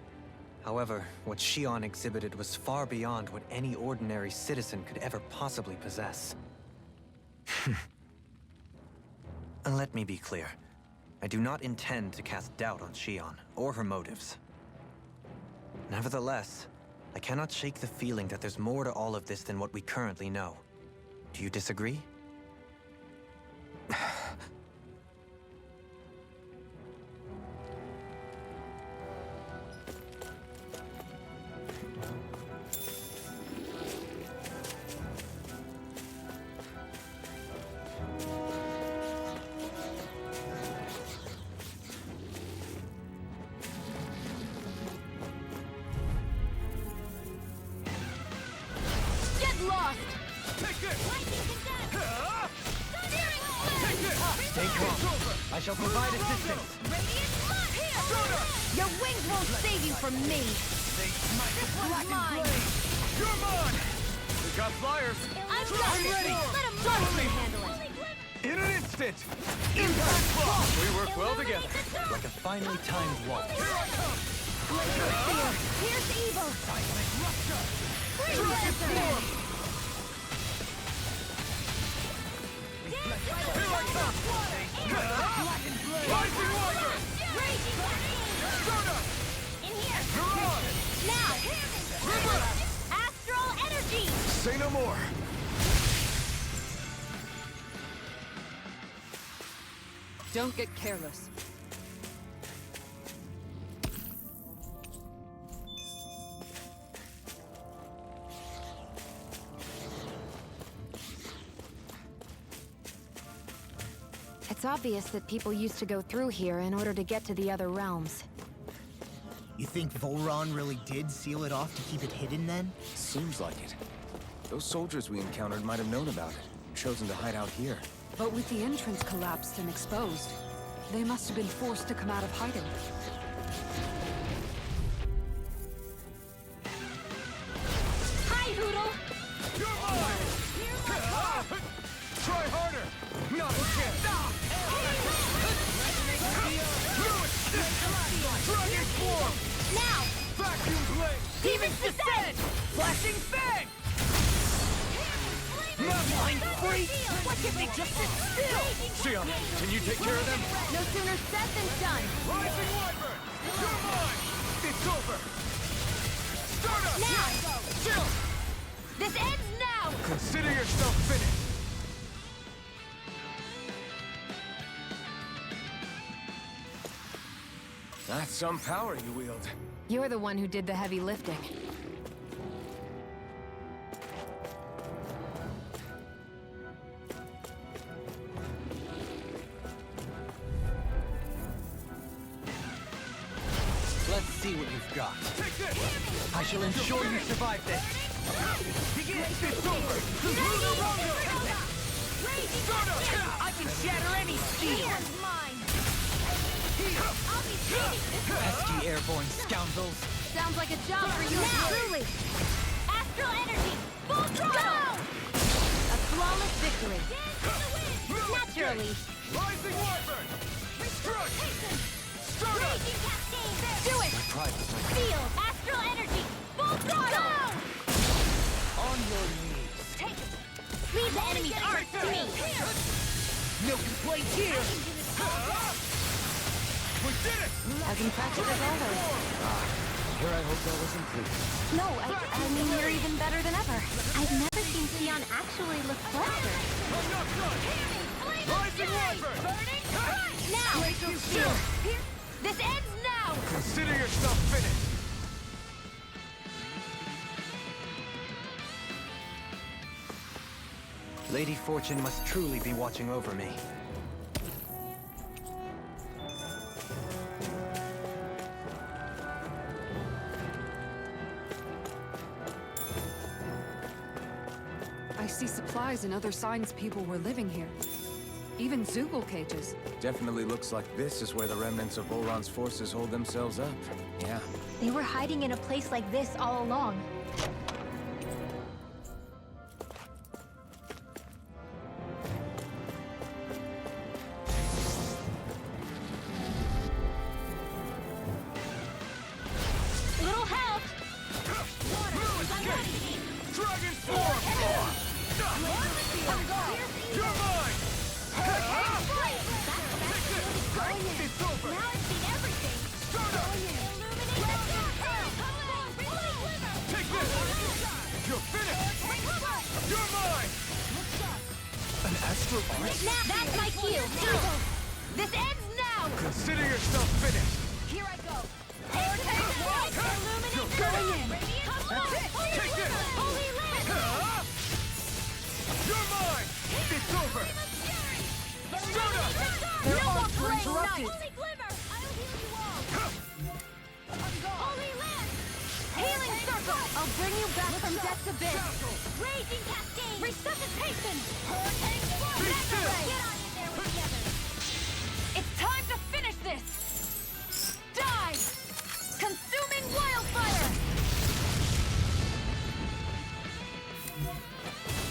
However, what Shion exhibited was far beyond what any ordinary citizen could ever possibly possess. And let me be clear. I do not intend to cast doubt on Shion or her motives. Nevertheless, I cannot shake the feeling that there's more to all of this than what we currently know. Do you disagree? Stay calm. I shall provide assistance. Your wings won't save you from me. They smite This the one's black mine. and blade. You're mine! We got flyers. I'm ready. Let a monster handle it. In an instant! Impact Block! We work well together. Like a finely timed waltz. Here's evil. Dragon Swarm! Here I come! Rising Warrior! Soda! In here. You're on! Now. River! Astral energy. Say no more. Don't get careless. It's obvious that people used to go through here in order to get to the other realms. You think Volron really did seal it off to keep it hidden then? Seems like it. Those soldiers we encountered might have known about it, chosen to hide out here. But with the entrance collapsed and exposed, they must have been forced to come out of hiding. Hi, Hoodle! You're mine! Try harder! Not a chance! Dragon form! Now! Vacuum blade! Demon's Descent! Flashing fang! Mind freak! Why can't they just sit still? Sion, can you take care of them? No sooner said than done! Rising Wyvern! You're mine! It's over! Start up! Now! Still! This ends now! Consider yourself finished! That's some power you wield. You're the one who did the heavy lifting. Let's see what you've got. Take this! I shall ensure you survive this. Begin! It's over! Start up! I can shatter any steel! Mine! I'll be beating this! Pesky airborne scoundrels. Sounds like a job for you truly! Astral energy! Full throttle! A flawless victory! Naturally! Rising Wyvern! Strike! Start up! Raging cascade! Do it! Pride was my Feel! Astral energy! Full throttle! on your knees. Take it! Leave the enemy's art to me! No complaints here! We did it! As impressive as always. Here I hope that wasn't clear. No, I mean, you're even better than ever. I've never seen Sion actually look flustered. I'm not done! Rising Wyvern! Now! Still! This ends now! Consider yourself finished! Lady Fortune must truly be watching over me. I see supplies and other signs people were living here. Even Zoogle cages. Definitely looks like this is where the remnants of Volron's forces hold themselves up. Yeah. They were hiding in a place like this all along. Little help! Dragon form! You're mine! It's over! Now I've seen everything! Start up! Take this! You're finished! You're mine! An astral art? That's my cue! This ends now! Consider yourself finished! Here I go! You're finished! That's it! Take this! Holy Land! You're mine! It's over! Start up! No more playing interrupted. nice! Holy Glimmer! I'll heal you all! Holy Land! Healing Circle! I'll bring you back from death's abyss! Raging Cascade! Resuscitation! Hurricane Force! Be still! Get on in there together! It's time to finish this! Die! Consuming Wildfire!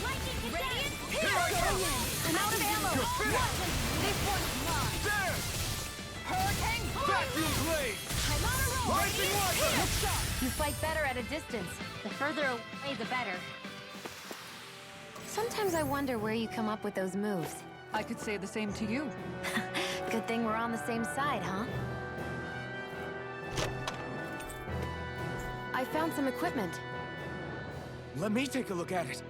Lightning Radiant! Here I come! I'm out of ammo! You're finished! This one's mine! There! Hurricane Vacuum blade! I'm on a roll! Rising Wyvern! You fight better at a distance. The further away, the better. Sometimes I wonder where you come up with those moves. I could say the same to you. Good thing we're on the same side, huh? I found some equipment. Let me take a look at it.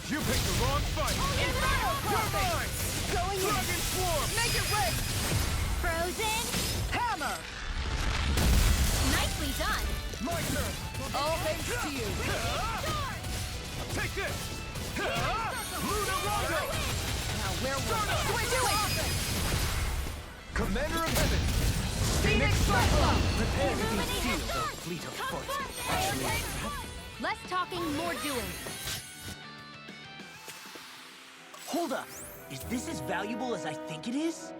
You picked the wrong fight! Inferno! You're mine! Going in! Dragon Swarm! Make it rain! Frozen! Hammer! Nicely done! My turn! All thanks to you. Take this! Luna Rondo! Now where will we do it? Commander of Heaven! Phoenix Cyclone! Prepare to be Illuminate sealed, the O dark! fleet of Come foot. first! Less talking, more doing. Hold up. Is this as valuable as I think it is?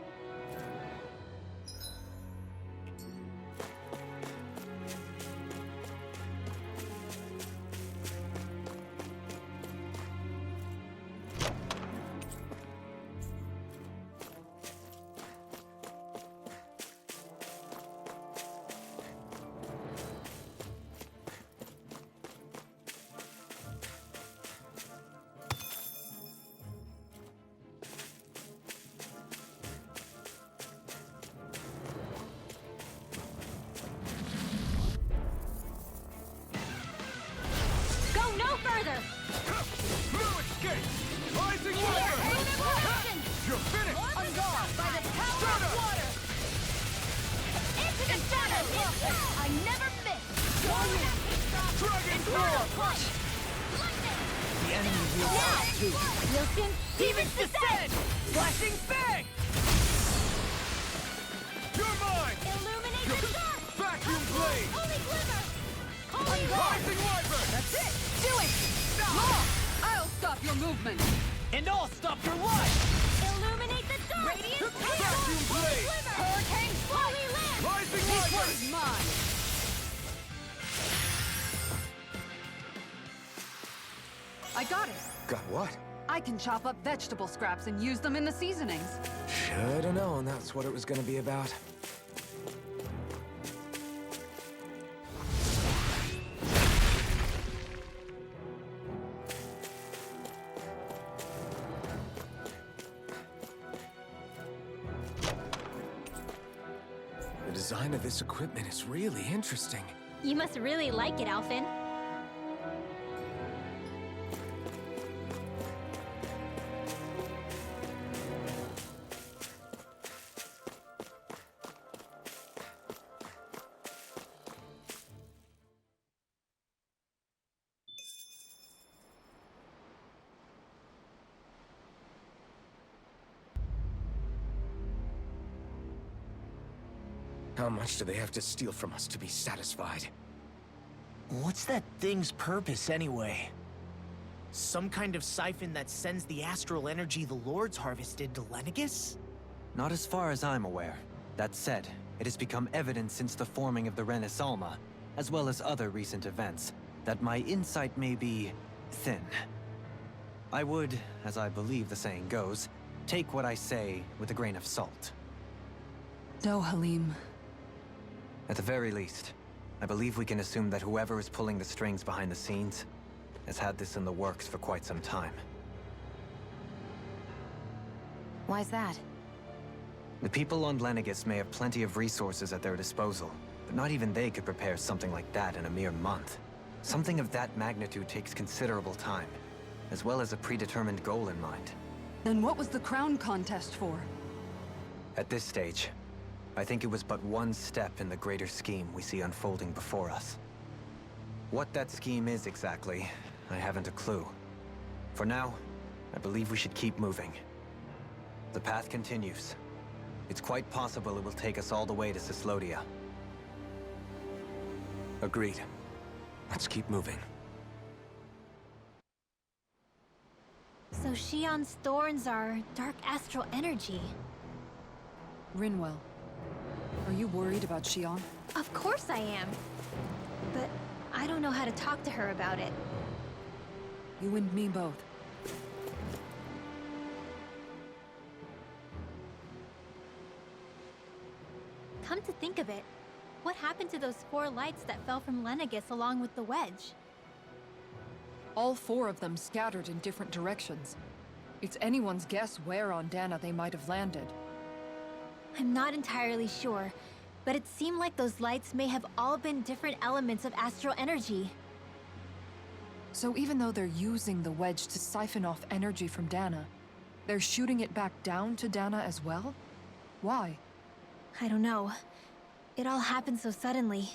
Go no further! No escape! Rising Wyvern! You're finished! On guard by the power of water! Into the shadows! I never miss! Dragon Swarm! The enemy wields us too. Wilson, Demon's Descent! Flashing Fang! You're mine! Illuminate the dark! Vacuum Blade! Holy Glimmer! Holy Rising Wyvern! That's it! Do it! Law! I'll stop your movement! And I'll stop your life! Illuminate the dark! Radiant Vacuum Blade! Hurricane Holy Land! Rising This Wyvern! one's mine! I got it! Got what? I can chop up vegetable scraps and use them in the seasonings. Should've known that's what it was gonna be about. The design of this equipment is really interesting. You must really like it, Alphen. How much do they have to steal from us to be satisfied? What's that thing's purpose, anyway? Some kind of siphon that sends the astral energy the Lords harvested to Lenegis? Not as far as I'm aware. That said, it has become evident since the forming of the Renaissance, as well as other recent events, that my insight may be thin. I would, as I believe the saying goes, take what I say with a grain of salt. No, Halim. At the very least, I believe we can assume that whoever is pulling the strings behind the scenes has had this in the works for quite some time. Why's that? The people on Lenegis may have plenty of resources at their disposal, but not even they could prepare something like that in a mere month. Something of that magnitude takes considerable time, as well as a predetermined goal in mind. Then what was the crown contest for? At this stage, I think it was but one step in the greater scheme we see unfolding before us. What that scheme is exactly, I haven't a clue. For now, I believe we should keep moving. The path continues. It's quite possible it will take us all the way to Cyslodia. Agreed. Let's keep moving. So Shion's thorns are dark astral energy. Rinwell, are you worried about Shion? Of course I am. But I don't know how to talk to her about it. You and me both. Come to think of it, what happened to those 4 lights that fell from Lenegis along with the wedge? All 4 of them scattered in different directions. It's anyone's guess where on Dana they might have landed. I'm not entirely sure, but it seemed like those lights may have all been different elements of astral energy. So even though they're using the wedge to siphon off energy from Dana, they're shooting it back down to Dana as well? Why? I don't know. It all happened so suddenly.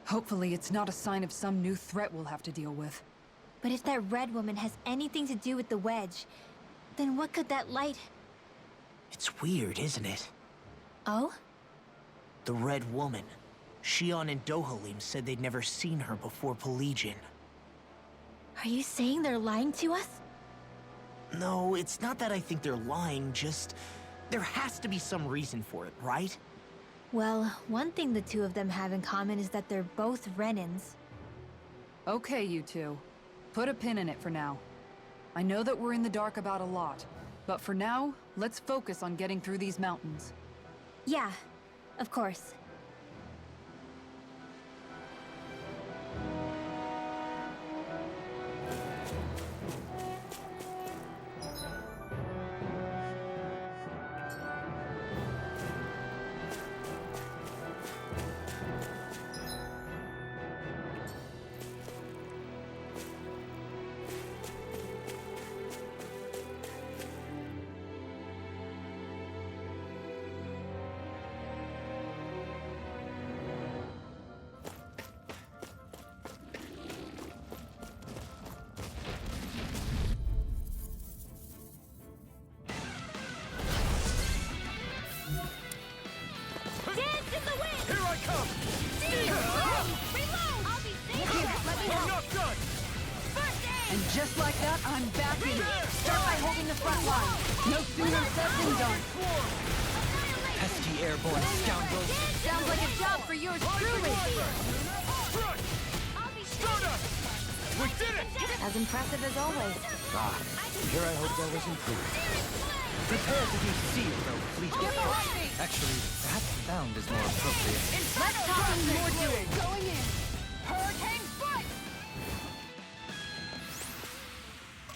Hopefully it's not a sign of some new threat we'll have to deal with. But if that red woman has anything to do with the wedge, then what could that light... It's weird, isn't it? Oh? The Red Woman. Shion and Dohalim said they'd never seen her before Polygion. Are you saying they're lying to us? No, it's not that I think they're lying, just... there has to be some reason for it, right? Well, one thing the two of them have in common is that they're both Renins. Okay, you two. Put a pin in it for now. I know that we're in the dark about a lot, but for now, let's focus on getting through these mountains. Yeah, of course. And just like that, I'm back in. Start by holding the front line. No sooner said than done. Pesky airborne scoundrels. Sounds like a job for yours truly. We did it! As impressive as always. Here I hope there was improvement. Prepare to be sealed, though, fleet. Get behind me! Actually, perhaps bound is more appropriate. Let's talk more doing. Going in. Hurricane foot!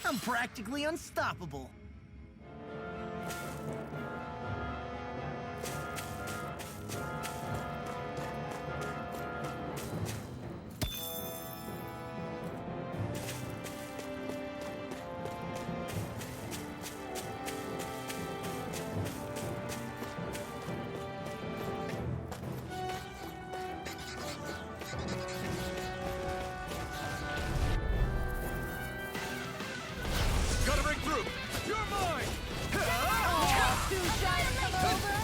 I'm practically unstoppable. Gotta break through! You're mine! Too shy to come over?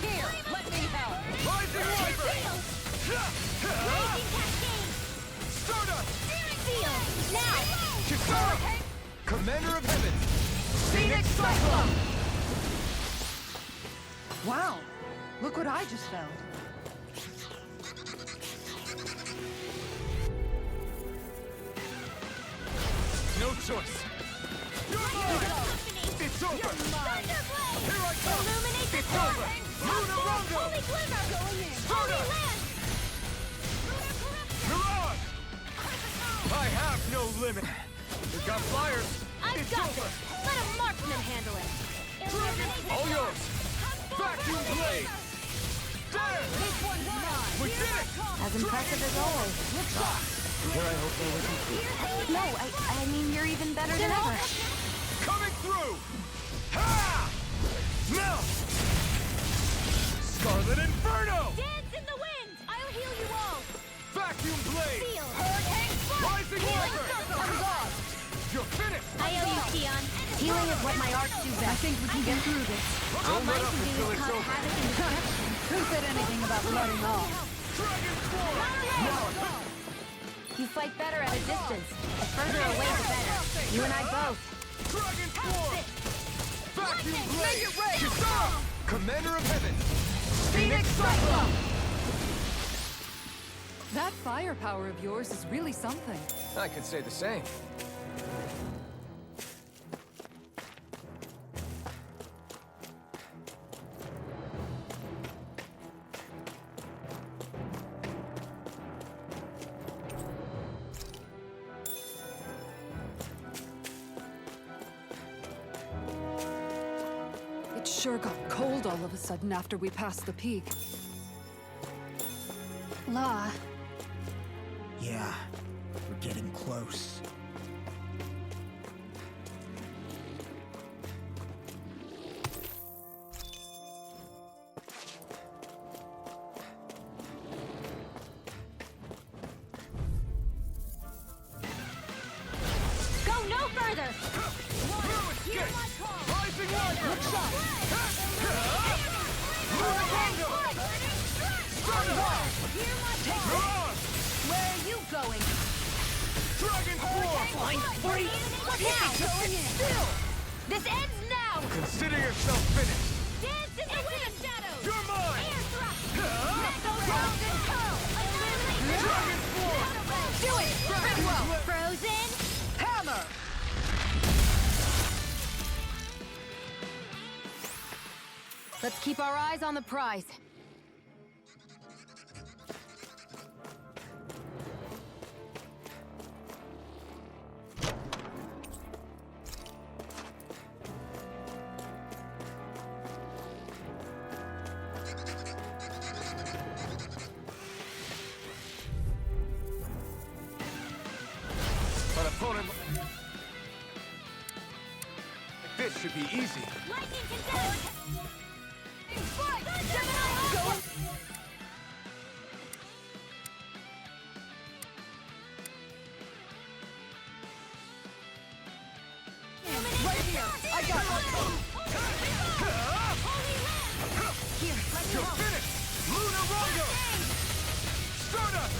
Here, let me help. Rising Wyvern! Stardust! Now! Kisara! Commander of Heaven! Phoenix Cyclone! Wow, look what I just found. No choice! You're mine! It's over! Here I come! It's over! Lunar Rondo! Stardust! Mirage! I have no limit! We got flyers! I've got this! Let a marksman handle it! All yours! Vacuum blade! There! We did it! As impressive as always. Here I hope there was improvement. No, I mean you're even better than ever. Coming through! Ha! Melt! Scarlet Inferno! Dance in the wind! I'll heal you all! Vacuum blade! Seal! Hurricane foot! Rising Wyvern! You're finished! I owe you, Tion. Healing is what my arts do I best. think we can get through this. All Don't mine let up can do until is it's cause over. havoc in the description. Who said anything about letting off? Dragon Swarm! You fight better at a distance. The further away, the better. You and I both. Dragon Swarm! Vacuum blade! Kisara! Commander of Heaven! Phoenix Cyclone! That firepower of yours is really something. I could say the same. It sure got cold all of a sudden after we passed the peak. Law. Yeah, we're getting close. free? Still! This ends now! Consider yourself finished. Dance in the shadows! You're mine! Air thrust! Round and curl! Dragon form! Do it! Bridwell! Frozen! Hammer! Let's keep our eyes on the prize. An opponent... This should be easy. Lightning condensed! Right here! I got it! Here, let me You're help. finished! Lunar Rondo! Stardust!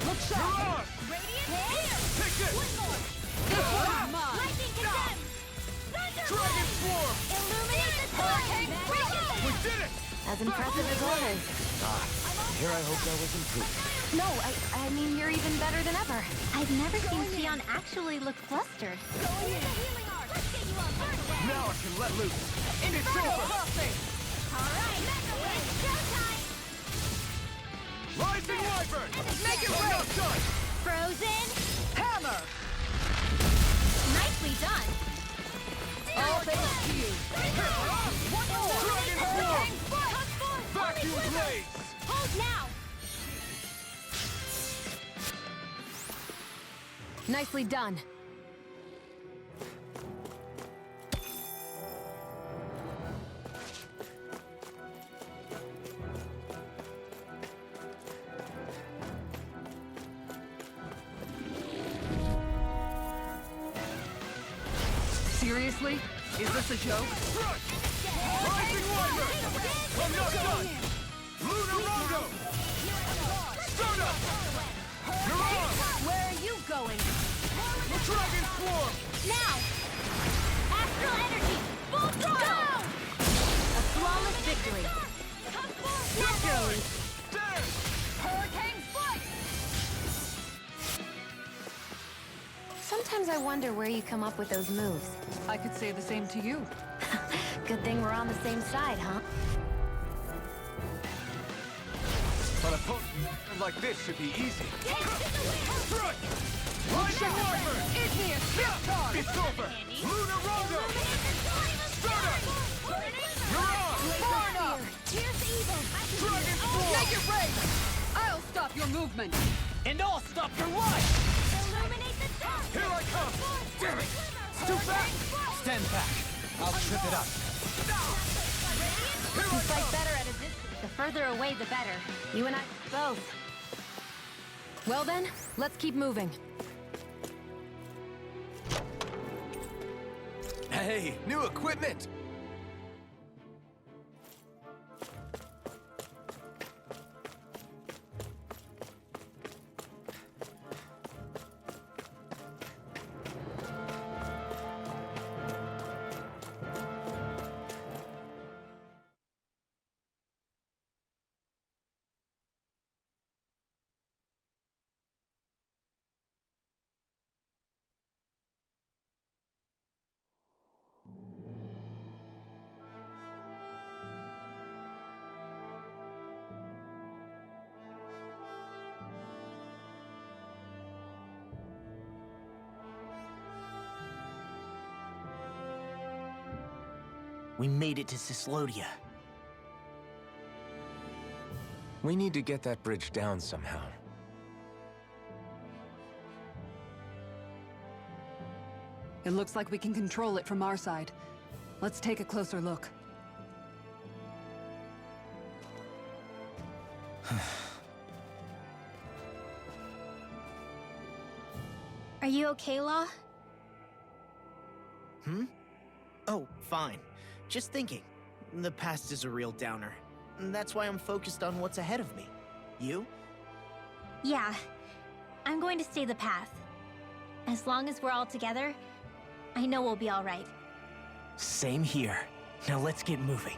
Look sharp! Mirage! Radiant! Take this! This one's mine! Lightning condensed! Thunder Dragon Swarm! Illuminate the hurricane! We did it! As impressive as always. Here I hope that was improved. No, I mean, you're even better than ever. I've never seen Sion actually look flustered. Now I can let loose. It's over! Alright, it's showtime! Rising Wyvern! Make it I'm rain! not done! Frozen! Hammer! Nicely done! All thanks to you! One more! Dragon Form! Vacuum Blades! Hold now! Nicely done. Seriously? Is this a joke? Rush! Rising Wyvern! I'm not done! Lunar Rondo! Stardust! Mirage! Where are you going? Dragon Swarm! Now! Astral energy! Full throttle! A flawless victory. Naturally! Dance! Hurricane flight! Sometimes I wonder where you come up with those moves. I could say the same to you. Good thing we're on the same side, huh? An opponent like this should be easy. Strike! Rising Wyvern! Igneous Shiftar! It's over! Lunar Rondo! Stardust! Mirage! Burn up! Here's evil! Dragon Swarm! Make it rain! I'll stop your movement! And I'll stop your life! Illuminate the dark! Here I come! Damn it! It's too fast! Stand back. I'll trip it up. You fight better at a distance. The further away, the better. You and I both. Well then, let's keep moving. Hey, new equipment! We made it to Cislodia. We need to get that bridge down somehow. It looks like we can control it from our side. Let's take a closer look. Are you okay, Law? Oh, fine. Just thinking. The past is a real downer. That's why I'm focused on what's ahead of me. You? Yeah. I'm going to stay the path. As long as we're all together, I know we'll be all right. Same here. Now let's get moving.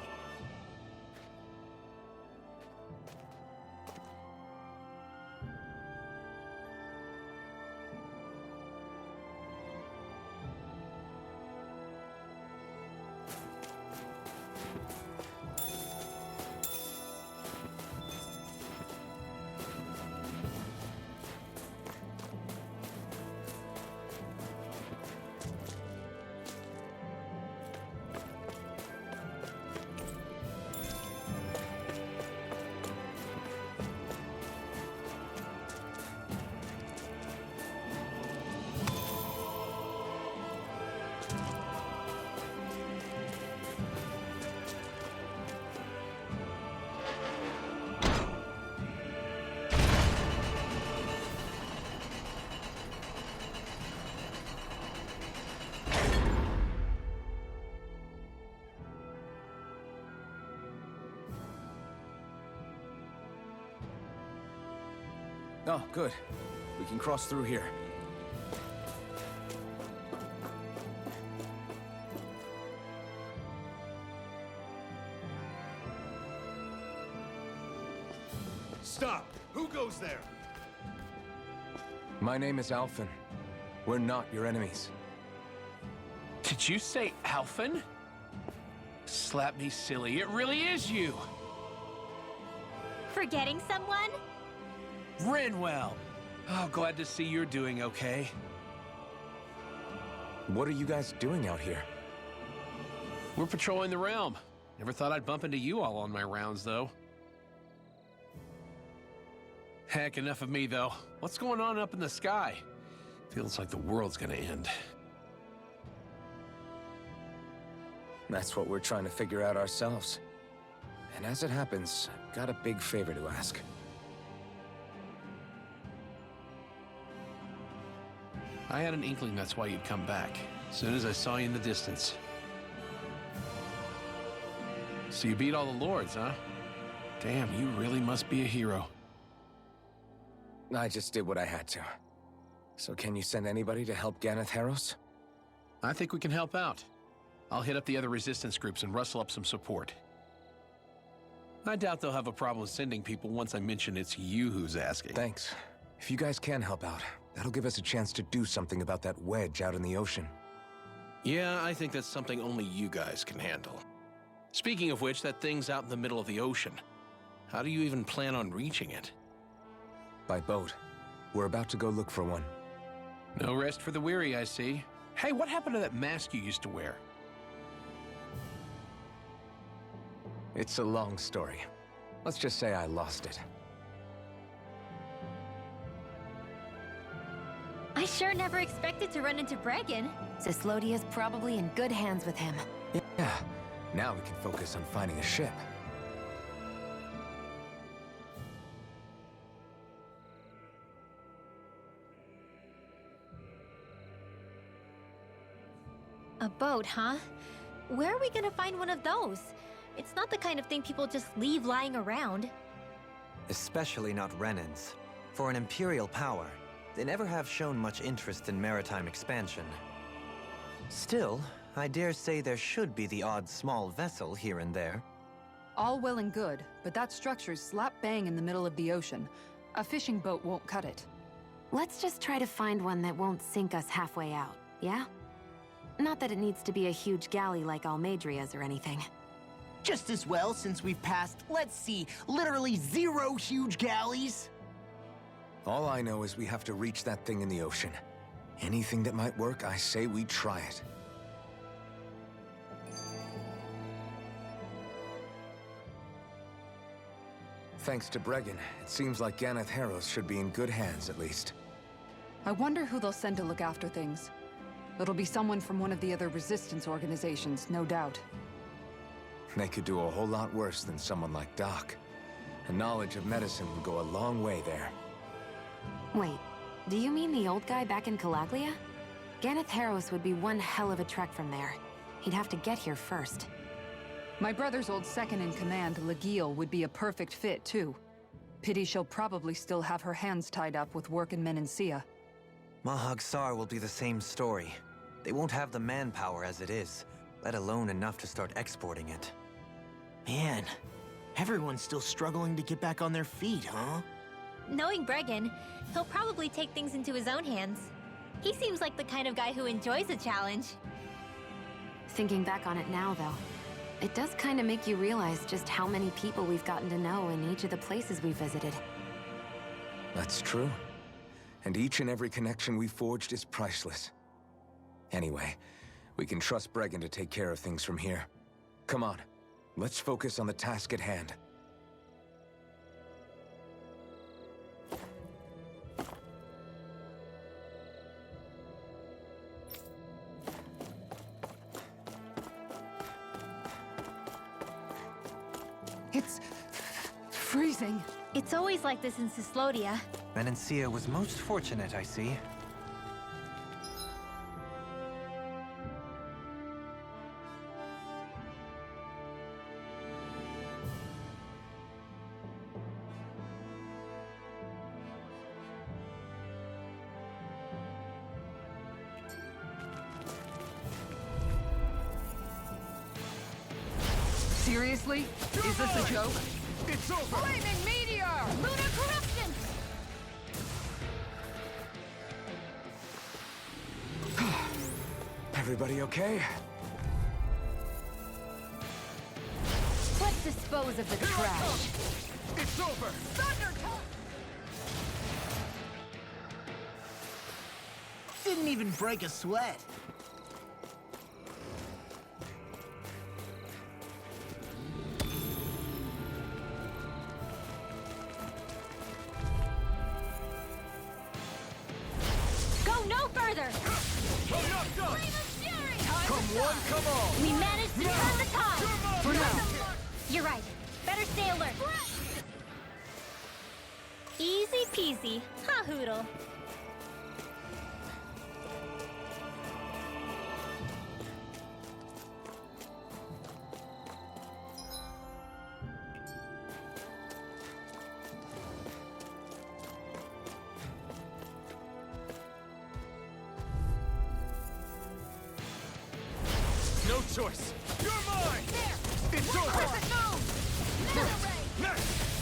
Oh, good. We can cross through here. Stop! Who goes there? My name is Alphen. We're not your enemies. Did you say Alphen? Slap me silly, it really is you! Forgetting someone? Rinwell! Oh, glad to see you're doing okay. What are you guys doing out here? We're patrolling the realm. Never thought I'd bump into you all on my rounds, though. Heck, enough of me, though. What's going on up in the sky? Feels like the world's gonna end. That's what we're trying to figure out ourselves. And as it happens, I've got a big favor to ask. I had an inkling that's why you'd come back, as soon as I saw you in the distance. So you beat all the lords, huh? Damn, you really must be a hero. I just did what I had to. So can you send anybody to help Ganeth Harros? I think we can help out. I'll hit up the other resistance groups and rustle up some support. I doubt they'll have a problem sending people once I mention it's you who's asking. Thanks. If you guys can help out, that'll give us a chance to do something about that wedge out in the ocean. Yeah, I think that's something only you guys can handle. Speaking of which, that thing's out in the middle of the ocean. How do you even plan on reaching it? By boat. We're about to go look for one. No rest for the weary, I see. Hey, what happened to that mask you used to wear? It's a long story. Let's just say I lost it. I sure never expected to run into Bregan. Cislodia's probably in good hands with him. Yeah, now we can focus on finding a ship. A boat, huh? Where are we gonna find one of those? It's not the kind of thing people just leave lying around. Especially not Renans. For an Imperial power, they never have shown much interest in maritime expansion. Still, I dare say there should be the odd small vessel here and there. All well and good, but that structure's slap bang in the middle of the ocean. A fishing boat won't cut it. Let's just try to find one that won't sink us halfway out, yeah? Not that it needs to be a huge galley like Almadria's or anything. Just as well, since we've passed, let's see, literally 0 huge galleys. All I know is we have to reach that thing in the ocean. Anything that might work, I say we try it. Thanks to Bregan, it seems like Ganeth Harros should be in good hands, at least. I wonder who they'll send to look after things. It'll be someone from one of the other resistance organizations, no doubt. They could do a whole lot worse than someone like Doc. A knowledge of medicine would go a long way there. Wait, do you mean the old guy back in Calaglia? Ganeth Harros would be one hell of a trek from there. He'd have to get here first. My brother's old second-in-command, Legiel, would be a perfect fit, too. Pity she'll probably still have her hands tied up with work in Menancia. Mahag-Sar will be the same story. They won't have the manpower as it is, let alone enough to start exporting it. Man, everyone's still struggling to get back on their feet, huh? Knowing Bregan, he'll probably take things into his own hands. He seems like the kind of guy who enjoys a challenge. Thinking back on it now, though, it does kind of make you realize just how many people we've gotten to know in each of the places we visited. That's true. And each and every connection we forged is priceless. Anyway, we can trust Bregan to take care of things from here. Come on, let's focus on the task at hand. It's freezing. It's always like this in Cislodia. Menencia was most fortunate, I see. Seriously? Is this a joke? It's over! Flaming meteor! Lunar corruption! Everybody okay? Let's dispose of the trash. It's over! Didn't even break a sweat. Go no further! Come one, come all! We managed to turn the tide! For now! You're right. Better stay alert. Easy peasy. Ha hoodle. No choice! You're mine! It's over!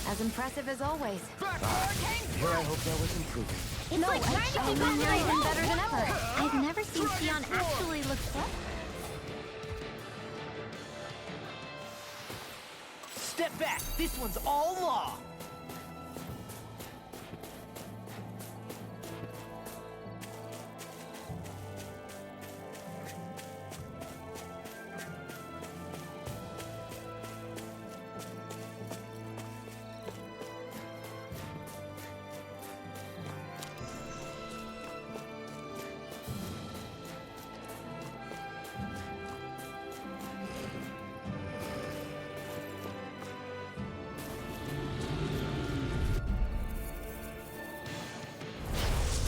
As impressive as always. Here I hope that was improving. It's like trying to I keep mean, up you're with even the better than ever. I've never seen Sion actually look sweaty. Step back! This one's all law!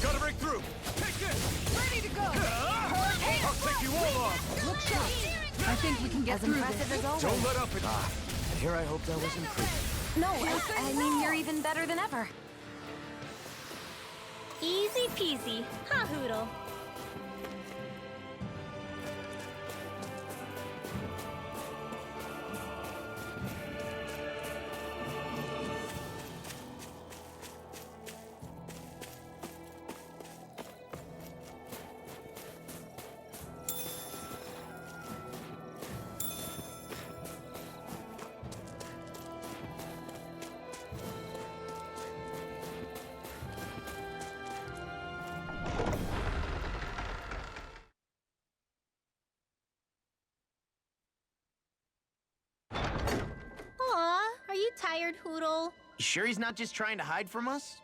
Gotta break through! Take this! Ready to go! I'll take you all on! Look sharp. I think we can get As through impressive this. as always. Don't let up and... Here I hope that was improving. No, I mean, you're even better than ever. Easy peasy. Ha hoodle. Aw, are you tired, Hoodle? You sure he's not just trying to hide from us?